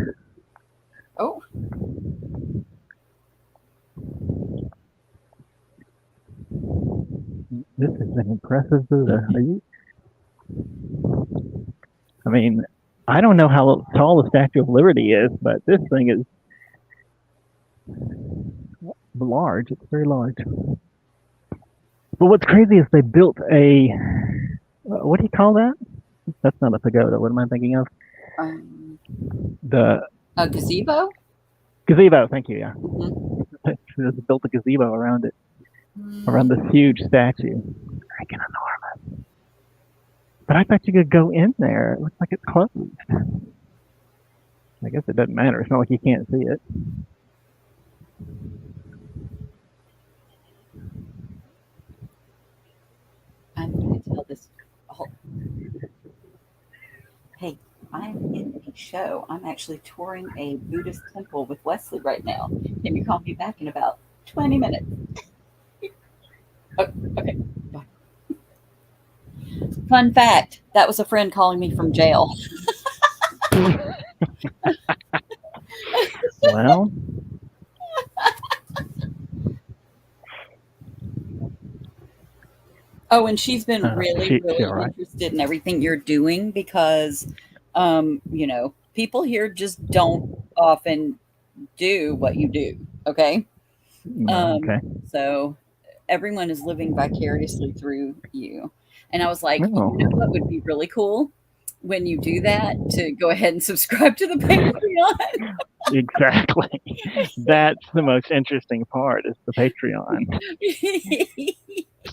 Oh. This is an impressive Buddha. I mean, I don't know how tall the Statue of Liberty is, but this thing is large. It's very large. But what's crazy is they built a, what do you call that? That's not a pagoda. What am I thinking of? A gazebo? Gazebo, thank you, yeah. Mm-hmm. They built a gazebo around it, around this huge statue. Freaking enormous. But I bet you could go in there. It looks like it's closed. I guess it doesn't matter. It's not like you can't see it. I'm going to tell this. Hey, I'm in a show. I'm actually touring a Buddhist temple with Wesley right now. Can you call me back in about 20 minutes? Okay. Bye. Fun fact, that was a friend calling me from jail. Well, Oh, and she's been really, she really all right? interested in everything you're doing because, people here just don't often do what you do. Okay. No, okay. So everyone is living vicariously through you. And I was like, you know Oh, what would be really cool when you do that to go ahead and subscribe to the Patreon. exactly. That's the most interesting part is the Patreon.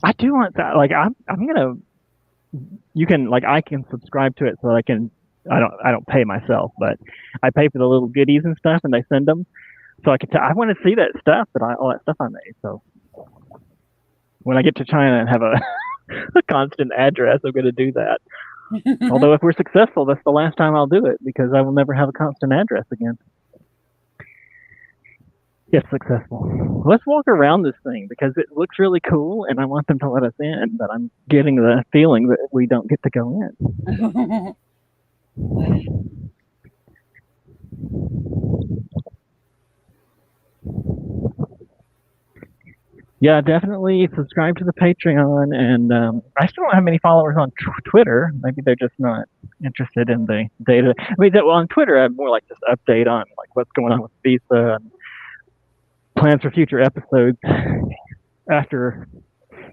I do want that. Like, I'm gonna. You can like I can subscribe to it so that I don't pay myself, but I pay for the little goodies and stuff, and they send them. So I want to see that stuff all that stuff I made. So when I get to China and have a constant address, I'm going to do that. Although if we're successful, that's the last time I'll do it because I will never have a constant address again. If successful. Let's walk around this thing because it looks really cool and I want them to let us in, but I'm getting the feeling that we don't get to go in. Yeah, definitely subscribe to the Patreon. And I still don't have many followers on Twitter. Maybe they're just not interested in the data. I mean, on Twitter, I more like just update on like what's going on with Visa and plans for future episodes after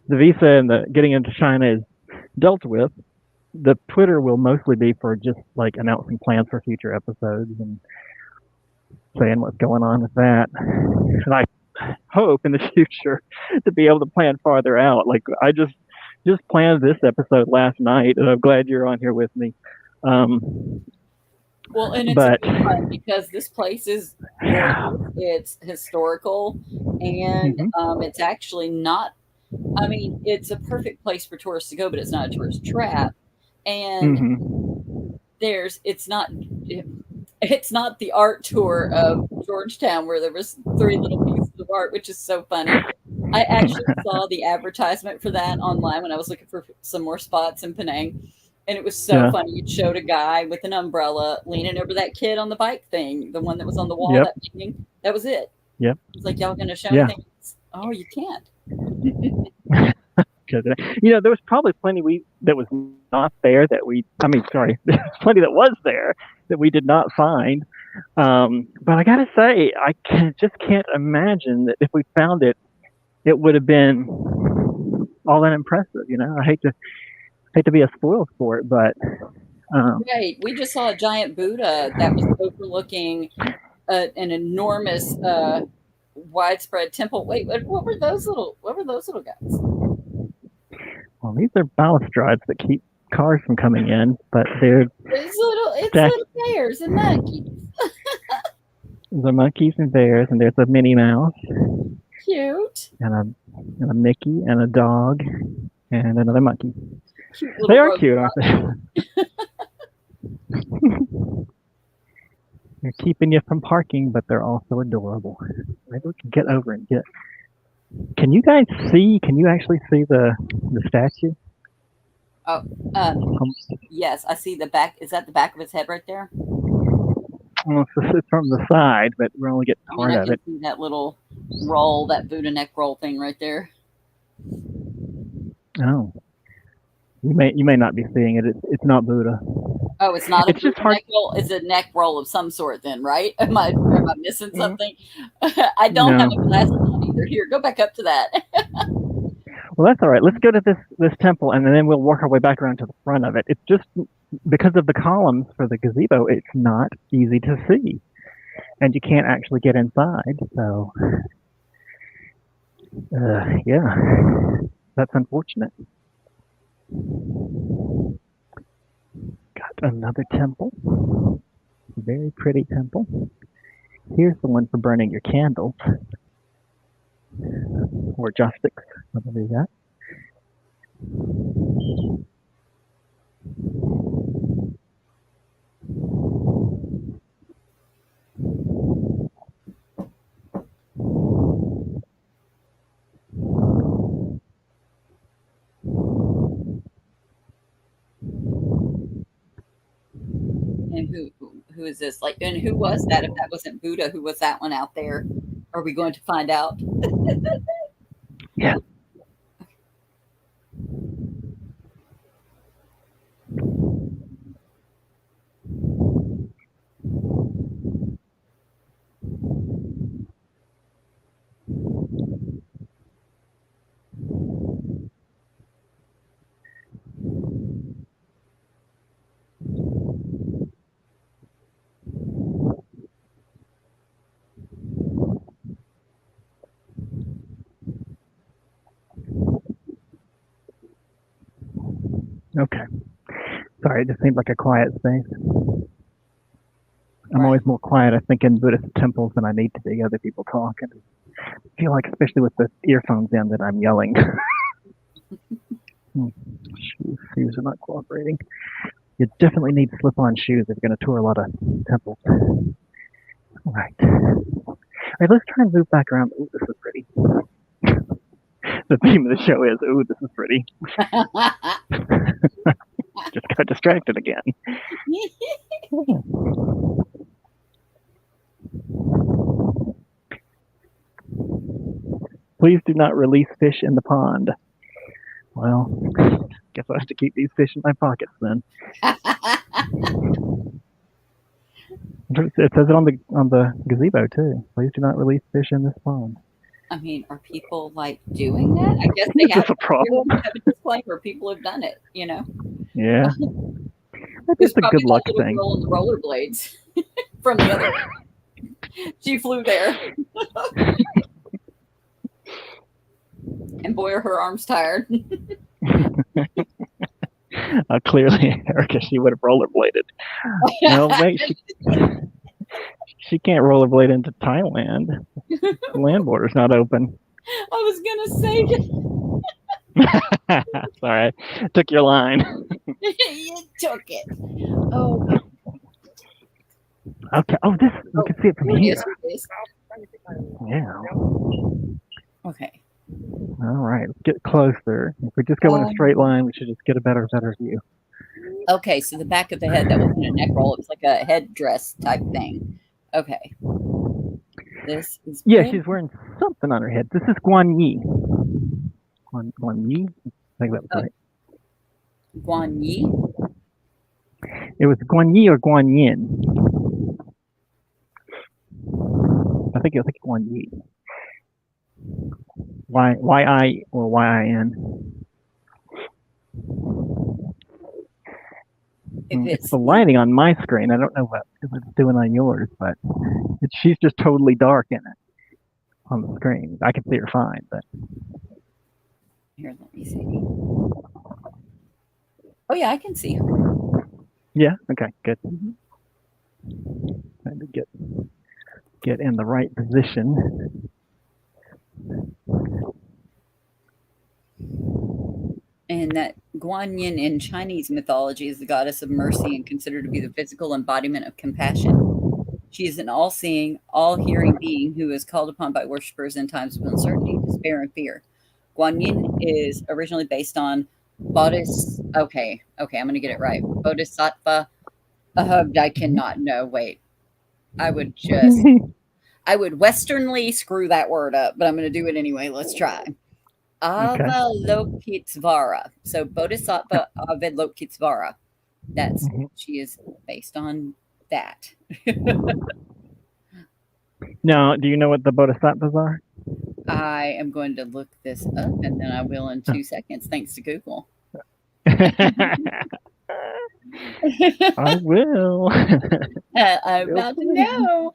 the Visa and the getting into China is dealt with. The Twitter will mostly be for just like announcing plans for future episodes and saying what's going on with that. And I hope in the future to be able to plan farther out. Like I just planned this episode last night, and I'm glad you're on here with me. Well, and it's But fun because this place is it's historical, and it's actually not. I mean, it's a perfect place for tourists to go, but it's not a tourist trap. And it's not the art tour of Georgetown where there was 3 little pieces of art, which is so funny. I actually saw the advertisement for that online when I was looking for some more spots in Penang. And it was so funny. It showed a guy with an umbrella leaning over that kid on the bike thing, the one that was on the wall that evening. That was it. Yep. It's like, y'all going to show anything? Oh, you can't. There was probably plenty that was not there there's plenty that was there that we did not find. But I gotta say, just can't imagine that if we found it, it would have been all that impressive. I hate to be a spoil sport, but right. We just saw a giant Buddha that was overlooking an enormous, widespread temple. Wait, what were those little guys? Well, these are balustrades that keep cars from coming in, but it's little bears and monkeys. The monkeys and bears, and there's a Minnie Mouse. Cute. And a Mickey and a dog and another monkey. They are cute, aren't they? They're keeping you from parking, but they're also adorable. Maybe we can get over and get. Can you guys see? Can you actually see the statue? Oh, yes, I see the back. Is that the back of his head right there? Well, it's from the side, but we're only getting part of it. See that little roll, that Buddha neck roll thing right there. Oh, you may not be seeing it. It's not Buddha. Oh, it's not a Buddha neck roll. It's a neck roll of some sort, then, right? Am I missing something? I don't have a glasses on either. Here, go back up to that. Well, that's all right. Let's go to this temple, and then we'll work our way back around to the front of it. It's just because of the columns for the gazebo, it's not easy to see, and you can't actually get inside. So, yeah, that's unfortunate. Got another temple. Very pretty temple. Here's the one for burning your candles. Or joss sticks, whatever you got. And who is this? Like, and who was that? If that wasn't Buddha, who was that one out there? Are we going to find out? Yeah. Okay. Sorry, it just seemed like a quiet space. I'm always more quiet, I think, in Buddhist temples than I need to be. Other people talk, and I feel like, especially with the earphones in, that I'm yelling. Shoes are not cooperating. You definitely need slip-on shoes if you're going to tour a lot of temples. All right. All right, let's try and move back around. Ooh, this is pretty. The theme of the show is, ooh, this is pretty. Just got distracted again. Please do not release fish in the pond. Well, guess I have to keep these fish in my pockets then. It says it on the gazebo too. Please do not release fish in this pond. I mean, are people like doing that? I guess they have a problem. Have a disclaimer. People have done it, you know. Yeah. That's a good luck thing. Girl on the rollerblades from the other. She flew there, and boy, are her arms tired. Clearly, Erica, she would have rollerbladed. No, wait, she can't rollerblade into Thailand. The land border's not open. I was gonna say. Sorry, I took your line. You took it. Oh. Okay. Oh, this you can see it from here. Yeah. Okay. All right, let's get closer. If we just go in a straight line, we should just get a better view. Okay, so the back of the head, that wasn't a neck roll. It was like a headdress type thing. Okay. This is good. She's wearing something on her head. This is Guan Yi. Guan Yi? I think that was right. Guan Yi? It was Guan Yi or Guan Yin. I think Guan Yi. Y-I or Y-I-N. It's the lighting on my screen. I don't know what it's doing on yours, but she's just totally dark in it on the screen. I can see her fine, but here, let me see. Oh yeah, I can see her. Yeah. Okay. Good. Trying to get in the right position. And that Guan Yin in Chinese mythology is the goddess of mercy and considered to be the physical embodiment of compassion. She is an all-seeing, all-hearing being who is called upon by worshippers in times of uncertainty, despair, and fear. Guan Yin is originally based on okay, I'm going to get it right. Bodhisattva. I cannot know. Wait. I would westernly screw that word up, but I'm going to do it anyway. Let's try. Avalokitesvara. So Bodhisattva Avalokitesvara. That's she is based on that. Now, do you know what the bodhisattvas are? I am going to look this up, and then I will in 2 seconds, thanks to Google. I will. I'm about to know.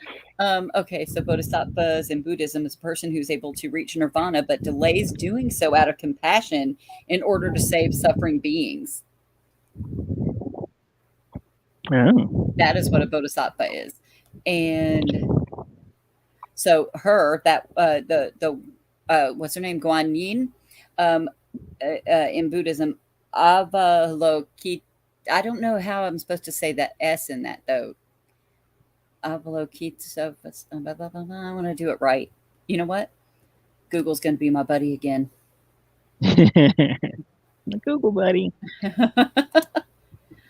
Okay, so bodhisattvas in Buddhism is a person who's able to reach nirvana, but delays doing so out of compassion in order to save suffering beings. Oh. That is what a bodhisattva is. And so her, that the what's her name? Guan Yin, in Buddhism, Avalokitesvara. I don't know how I'm supposed to say that S in that though. Avalokitesvara. I want to do it right. You know what? Google's going to be my buddy again. The Google buddy. Say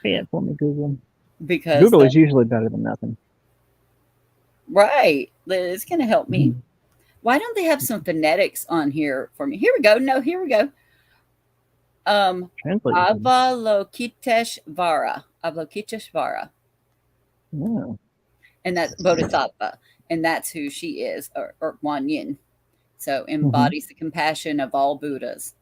it for me, Google. Because Google is usually better than nothing. Right. It's going to help me. Why don't they have some phonetics on here for me? Here we go. No, here we go. Avalokitesvara. Avalokitesvara. Yeah. And that's Bodhisattva. And that's who she is, or Guan Yin. So embodies the compassion of all Buddhas.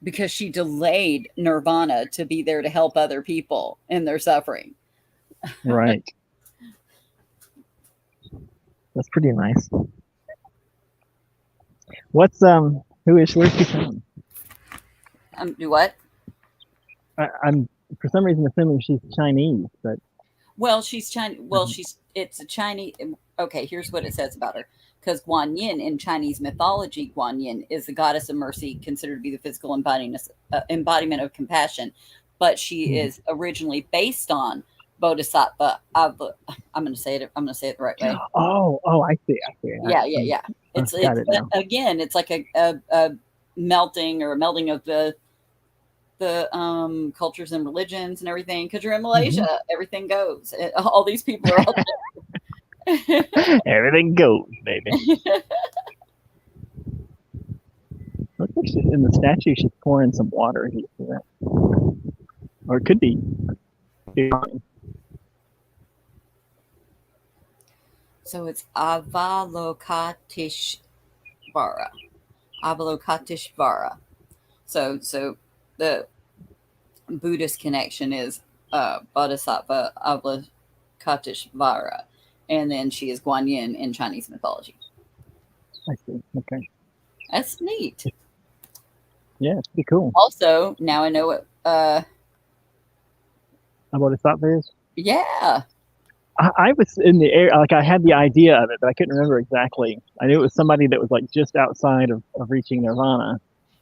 Because she delayed nirvana to be there to help other people in their suffering. Right. That's pretty nice. Where's she from? Do what? I'm for some reason assuming she's Chinese, but Well, she's Chinese. Well, it's a Chinese. Okay, here's what it says about her. Because Guan Yin in Chinese mythology, Guan Yin is the goddess of mercy, considered to be the physical embodiment of compassion. But she is originally based on Bodhisattva. I'm going to say it. I'm going to say it the right way. Oh, I see. Yeah. It's again, it's like a melting or a melding of the cultures and religions and everything. Because you're in Malaysia, everything goes. All these people are all. Everything goes, baby. Looks like she's in the statue. She's pouring some water. You see that? Or it could be. So it's Avalokiteshvara. Avalokiteshvara. So the Buddhist connection is Bodhisattva Avalokiteshvara. And then she is Guan Yin in Chinese mythology. I see. Okay. That's neat. Yeah, it's pretty cool. Also, now I know what Bodhisattva is? Yeah. I was in the air, like I had the idea of it, but I couldn't remember exactly. I knew it was somebody that was like just outside of reaching nirvana.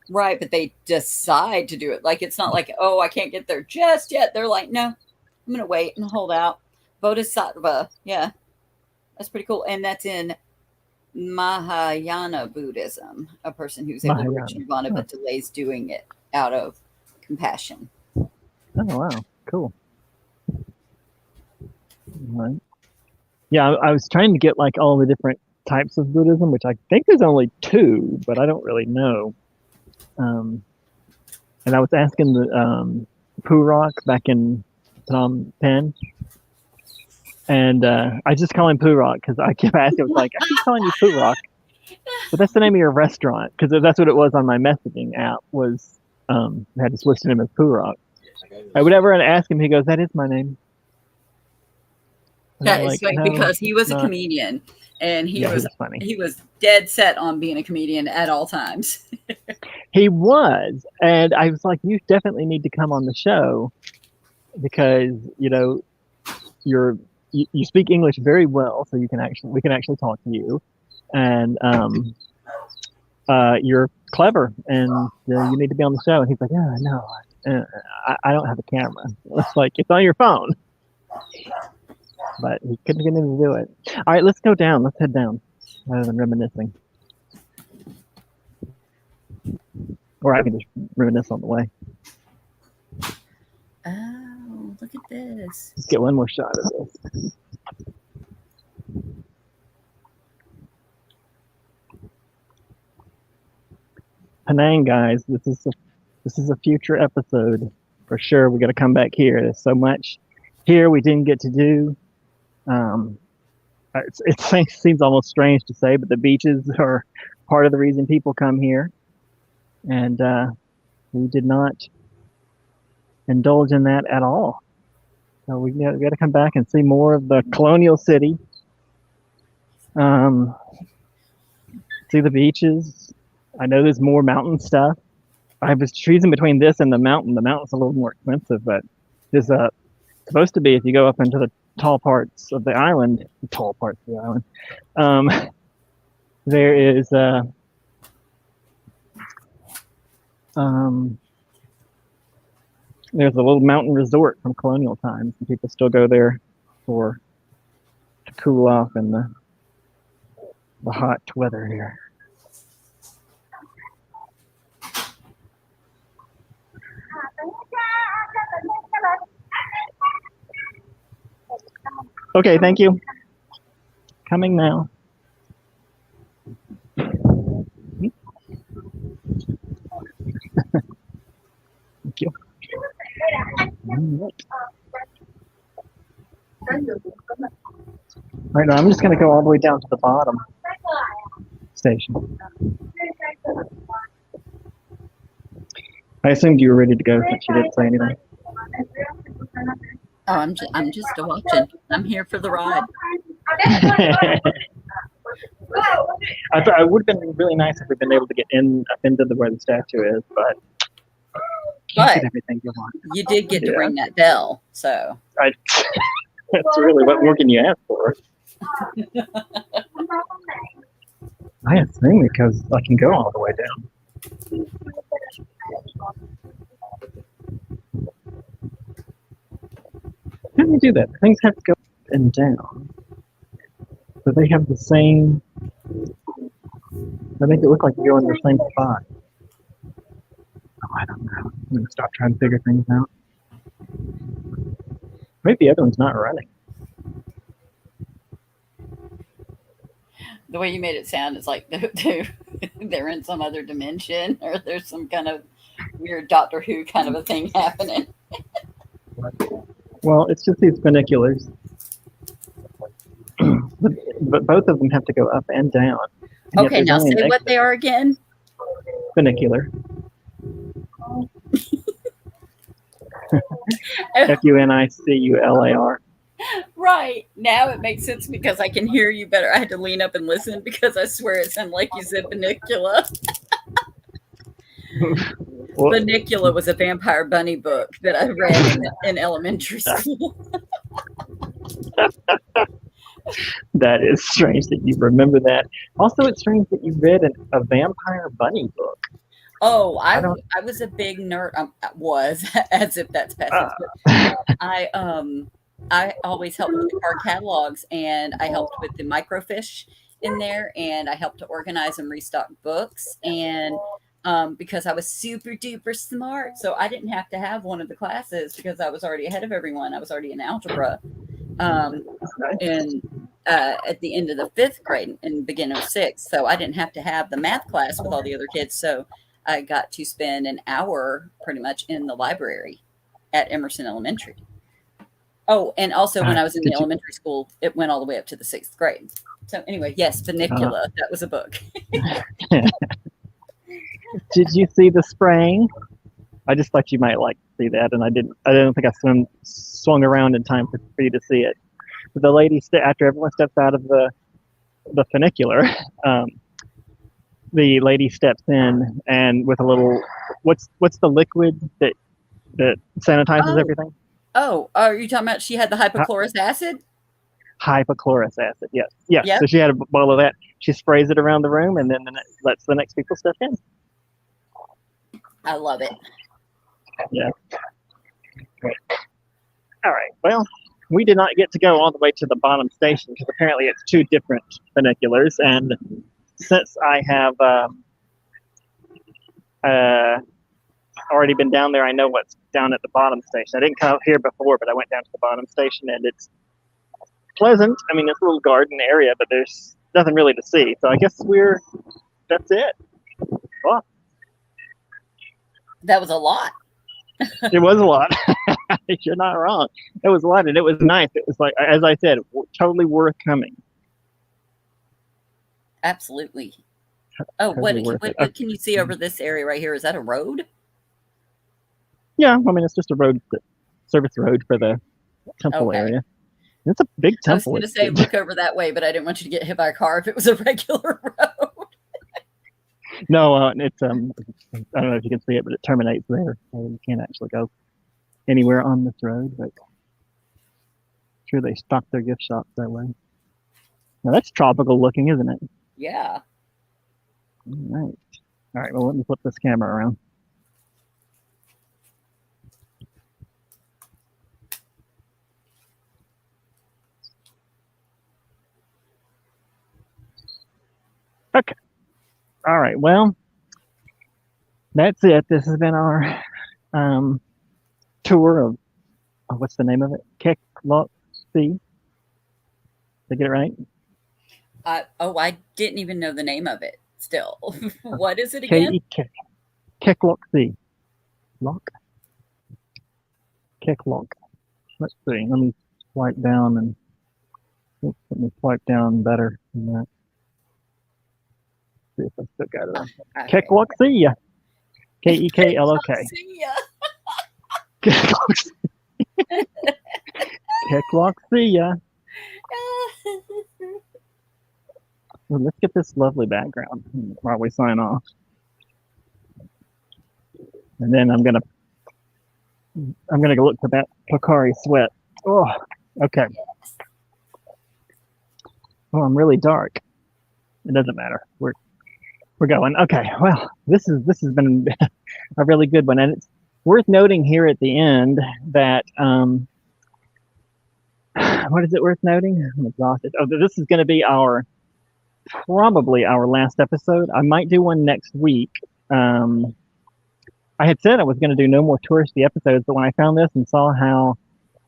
Right, but they decide to do it. Like it's not like, oh, I can't get there just yet. They're like, no, I'm gonna wait and hold out. Bodhisattva, yeah. That's pretty cool. And that's in Mahayana Buddhism, a person who's able to reach nirvana but delays doing it out of compassion. Oh, wow. Cool. Right. Yeah, I was trying to get like all the different types of Buddhism, which I think there's only 2, but I don't really know. And I was asking the Purok back in Phnom Penh. And I just call him Purok because I kept asking. I was like, I keep calling you Purok, but that's the name of your restaurant because that's what it was on my messaging app. Was I had just listed him as Purok. I would ever ask him. He goes, "That is my name." That is like, no, because he was a comedian and he was funny. He was dead set on being a comedian at all times. He was, and I was like, "You definitely need to come on the show because you speak English very well, so we can actually talk to you, and you're clever, and you need to be on the show." And he's like, "Yeah, no, I don't have a camera." It's like it's on your phone, but he couldn't get him to do it. All right, let's go down. Let's head down rather than reminiscing, or I can just reminisce on the way. Oh, look at this. Let's get one more shot of this. Penang, guys, this is a future episode for sure. We got to come back here. There's so much here we didn't get to do. It seems almost strange to say, but the beaches are part of the reason people come here, and we did not indulge in that at all. So we got to come back and see more of the colonial city. See the beaches. I know there's more mountain stuff. I was choosing between this and the mountain. The mountain's a little more expensive, but there's supposed to be, if you go up into the tall parts of the island, there is there's a little mountain resort from colonial times, and people still go there to cool off in the hot weather here. Okay, thank you. Coming now. Thank you. All right, now I'm just going to go all the way down to the bottom station. I assumed you were ready to go since you didn't say anything. Oh, I'm just watching. I'm here for the ride. I thought it would have been really nice if we'd been able to get up into where the statue is, but can't But get everything you want. you did get to Yeah. ring that bell, so That's really what more can you ask for? I assume because I can go all the way down. How do you do that? Things have to go up and down. So they have the same. They make it look like you go in the same spot. Oh, I don't know. I'm gonna stop trying to figure things out. Maybe the other one's not running. the way you made it sound is like they're in some other dimension, or there's some kind of weird Doctor Who kind of a thing happening. Well, it's just these funiculars. But both of them have to go up and down. And yet Okay, there's now only an say what exit they are again. funicular. Funicular. Right. Now it makes sense because I can hear you better. I had to lean up and listen because I swear it sounded like you said Benicula. Well, Benicula was a vampire bunny book that I read in elementary school. that is strange that you remember that. Also, it's strange that you read a vampire bunny book. Oh, I was a big nerd. Was as if that's passive. I always helped with the card catalogs, and I helped with the microfiche in there, and I helped to organize and restock books. And because I was super duper smart, so I didn't have to have one of the classes because I was already ahead of everyone. I was already in algebra, and at the end of the 5th grade and beginning of 6th, so I didn't have to have the math class with all the other kids. So I got to spend an hour pretty much in the library at Emerson Elementary. Oh, and also when I was in the elementary school, it went all the way up to the 6th grade. So anyway, yes, Benicula, that was a book. Did you see the spraying? I just thought you might like to see that, and I don't think I swung around in time for you to see it. But the lady, after everyone steps out of the funicular, the lady steps in and with a little what's the liquid that sanitizes everything? Oh, are you talking about she had the hypochlorous acid? Hypochlorous acid, yes. Yes. Yep. So she had a bottle of that. She sprays it around the room and then lets the next people step in. I love it. Yeah. Great. All right. Well, we did not get to go all the way to the bottom station because apparently it's 2 different funiculars. And since I have already been down there, I know what's down at the bottom station. I didn't come up here before, but I went down to the bottom station, and it's pleasant. I mean, it's a little garden area, but there's nothing really to see. So I guess that's it. Well, that was a lot. It was a lot. You're not wrong. It was a lot, and it was nice. It was like, as I said, totally worth coming. Absolutely. Oh, what can you see over this area right here? Is that a road? Yeah, I mean, it's just a road, service road for the temple area. It's a big temple. I was going to say look over that way, but I didn't want you to get hit by a car if it was a regular road. No, it's I don't know if you can see it, but it terminates there. So you can't actually go anywhere on this road, but I'm sure they stock their gift shops that way. Now that's tropical looking, isn't it? Yeah. All right. Well, let me flip this camera around. Okay. All right. Well, that's it. This has been our tour of what's the name of it? Keklok Sea. Did I get it right? I didn't even know the name of it. Still, what is it again? Keklok Sea. Keklok. Let's see. Let me swipe down and let me swipe down better than that. See if I still got it. Okay. Keklok Sea. Keklok. Keklok Sea. Well, let's get this lovely background while we sign off. And then I'm going to I'm gonna go look for that Pocari Sweat. Oh, okay. Oh, I'm really dark. It doesn't matter. We're going. Okay. Well, this has been a really good one, and it's worth noting here at the end that what is it worth noting? I'm exhausted. Oh, this is going to be probably our last episode. I might do one next week. I had said I was going to do no more touristy episodes, but when I found this and saw how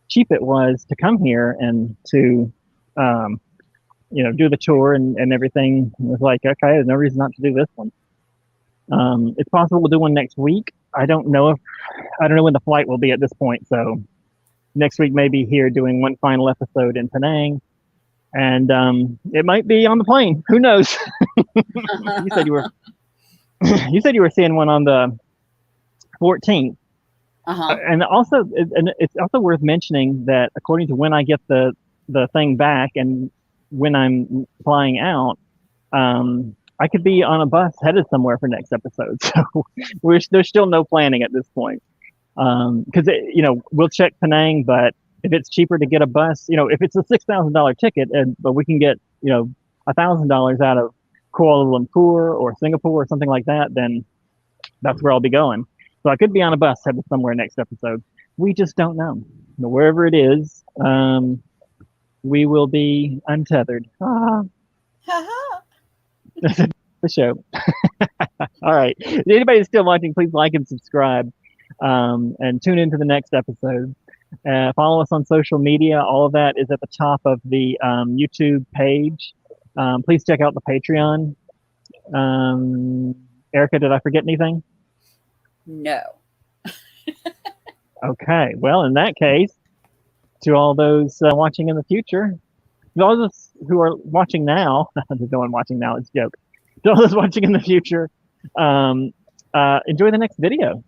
cheap it was to come here and to do the tour and everything, it was like, okay, there's no reason not to do this one. It's possible we'll do one next week. I don't know when the flight will be at this point, so next week maybe here doing one final episode in Penang, and it might be on the plane. Who knows? You said you were seeing one on the 14th. And also, it's also worth mentioning that according to when I get the thing back and when I'm flying out, I could be on a bus headed somewhere for next episode. So there's still no planning at this point. Because we'll check Penang, but if it's cheaper to get a bus, if it's a $6,000 ticket, but we can get $1,000 out of Kuala Lumpur or Singapore or something like that, then that's where I'll be going. So I could be on a bus headed somewhere next episode. We just don't know. But wherever it is, we will be untethered. The show. All right. If anybody is still watching, please like and subscribe, and tune into the next episode. Follow us on social media. All of that is at the top of the YouTube page. Please check out the Patreon. Erica, did I forget anything? No. Okay. Well, in that case, to all those watching in the future, those of us who are watching now, there's no one watching now, it's a joke. To all those watching in the future, enjoy the next video.